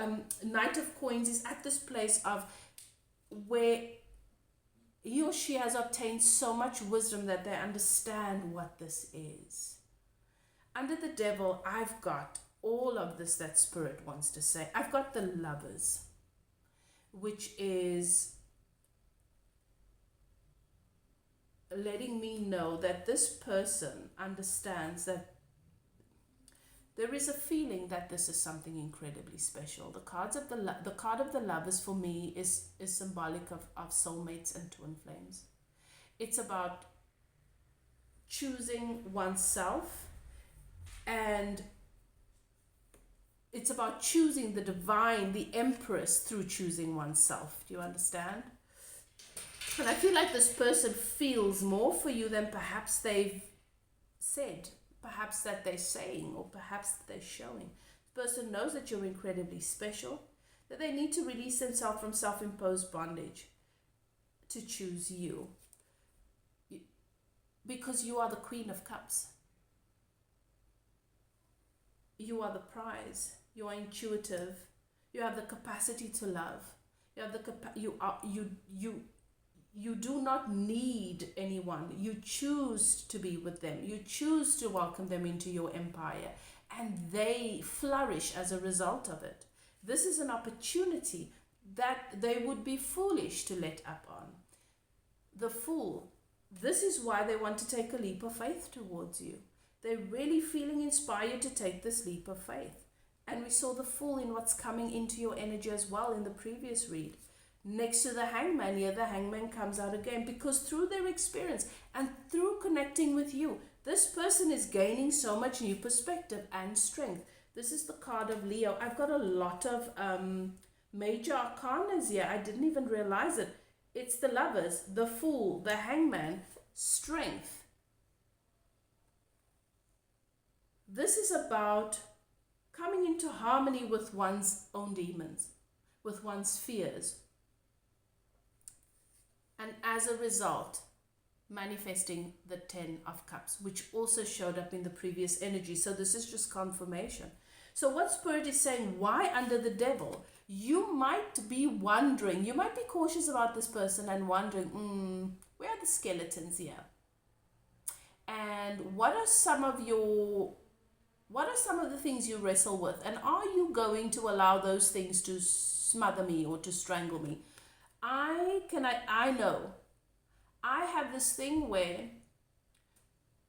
A: Knight of Coins is at this place of where he or she has obtained so much wisdom that they understand what this is. Under the Devil, I've got all of this that Spirit wants to say. I've got the Lovers, which is letting me know that this person understands that there is a feeling that this is something incredibly special. The card of the Lovers for me is symbolic of soulmates and twin flames. It's about choosing oneself, and it's about choosing the divine, the Empress, through choosing oneself. Do you understand? And I feel like this person feels more for you than perhaps they've said. Perhaps that they're saying, or perhaps that they're showing. The person knows that you're incredibly special, that they need to release themselves from self-imposed bondage to choose you. Because you are the Queen of Cups. You are the prize. You are intuitive. You have the capacity to love. You have you do not need anyone. You choose to be with them. You choose to welcome them into your empire, and they flourish as a result of it. This is an opportunity that they would be foolish to let up on. The Fool. This is why they want to take a leap of faith towards you. They're really feeling inspired to take this leap of faith. And we saw the Fool in what's coming into your energy as well in the previous read. Next to the Hangman here, the Hangman comes out again, because through their experience and through connecting with you, This person is gaining so much new perspective and strength. This is the card of Leo. I've got a lot of major arcanas here. I didn't even realize it. It's the Lovers, the Fool, the Hangman, strength. This is about coming into harmony with one's own demons, with one's fears. And as a result, manifesting the 10 of Cups, which also showed up in the previous energy. So this is just confirmation. So what Spirit is saying, why under the Devil? You might be wondering, you might be cautious about this person and wondering, where are the skeletons here? And what are some of the things you wrestle with? And are you going to allow those things to smother me or to strangle me? I know. I have this thing where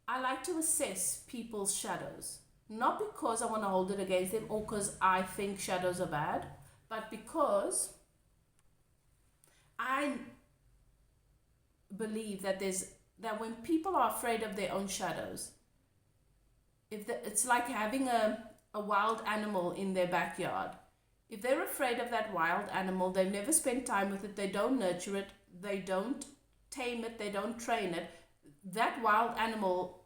A: I like to assess people's shadows. Not because I want to hold it against them or because I think shadows are bad, but because I believe that when people are afraid of their own shadows, it's like having a wild animal in their backyard. If they're afraid of that wild animal, they've never spent time with it, they don't nurture it, they don't tame it, they don't train it, that wild animal,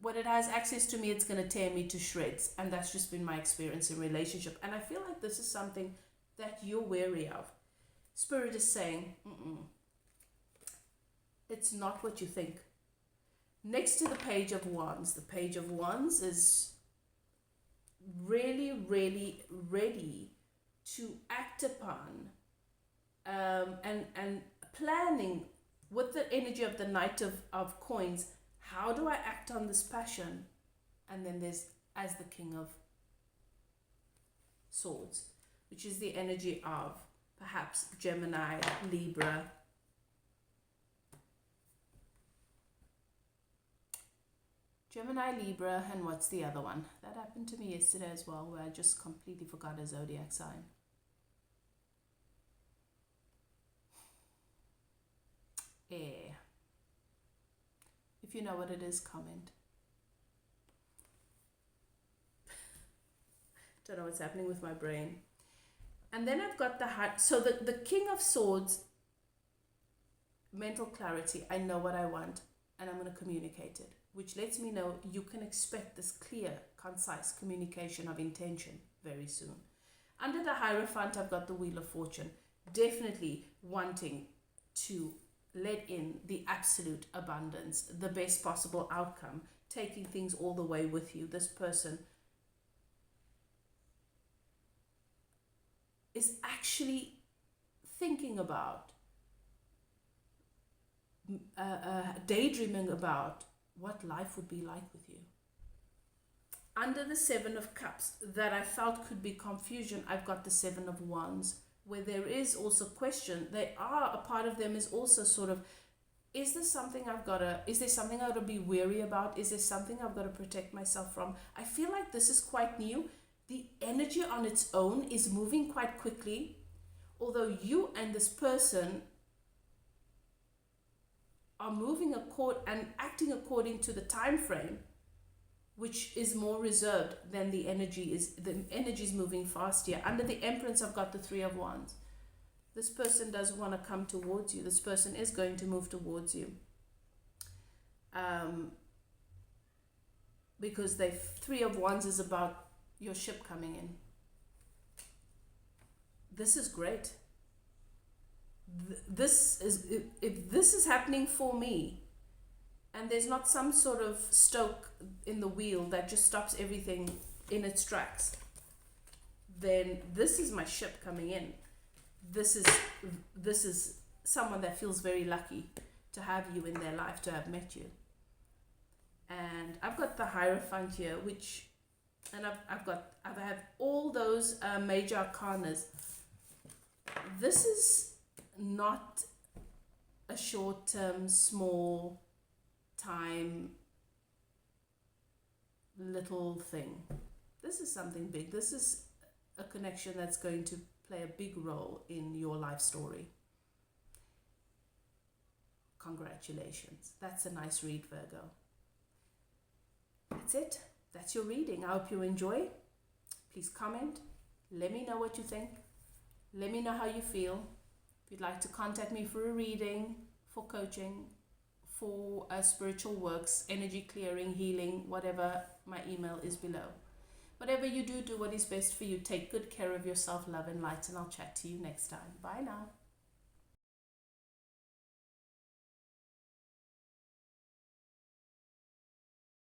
A: when it has access to me, it's going to tear me to shreds. And that's just been my experience in relationship. And I feel like this is something that you're wary of. Spirit is saying, it's not what you think. Next to the Page of Wands, the Page of Wands is really, really ready to act upon and planning with the energy of the Knight of Coins. How do I act on this passion? And then there's as the King of Swords, which is the energy of perhaps Gemini, Libra, and what's the other one? That happened to me yesterday as well, where I just completely forgot a zodiac sign. Air. If you know what it is, comment. Don't know what's happening with my brain. And then I've got the King of Swords, mental clarity. I know what I want and I'm going to communicate it, which lets me know you can expect this clear, concise communication of intention very soon. Under the Hierophant, I've got the Wheel of Fortune, definitely wanting to let in the absolute abundance, the best possible outcome, taking things all the way with you. This person is actually thinking about, daydreaming about what life would be like with you. Under the Seven of Cups, that I felt could be confusion, I've got the Seven of Wands, where there is also question. A part of them is also sort of, is there something I've got to be wary about? Is there something I've got to protect myself from? I feel like this is quite new. The energy on its own is moving quite quickly, although you and this person are moving and acting according to the time frame, which is more reserved than the energy is. The energy is moving fast here. Under the Empress, I've got the Three of Wands. This person does want to come towards you. This person is going to move towards you. Because the Three of Wands is about your ship coming in. This is great. If this is happening for me, and there's not some sort of stoke in the wheel that just stops everything in its tracks, then this is my ship coming in. This is someone that feels very lucky to have you in their life, to have met you. And I've got the Hierophant here, and I have all those major arcanas. This is not a short-term, small time little thing. This is something big. This is a connection that's going to play a big role in your life story. Congratulations. That's a nice read, Virgo. that's it. That's your reading. I hope you enjoy. Please comment. Let me know what you think. Let me know how you feel. If you'd like to contact me for a reading, for coaching, for spiritual works, energy clearing, healing, whatever, my email is below. Whatever you do, do what is best for you. Take good care of yourself, love and light, and I'll chat to you next time. Bye now.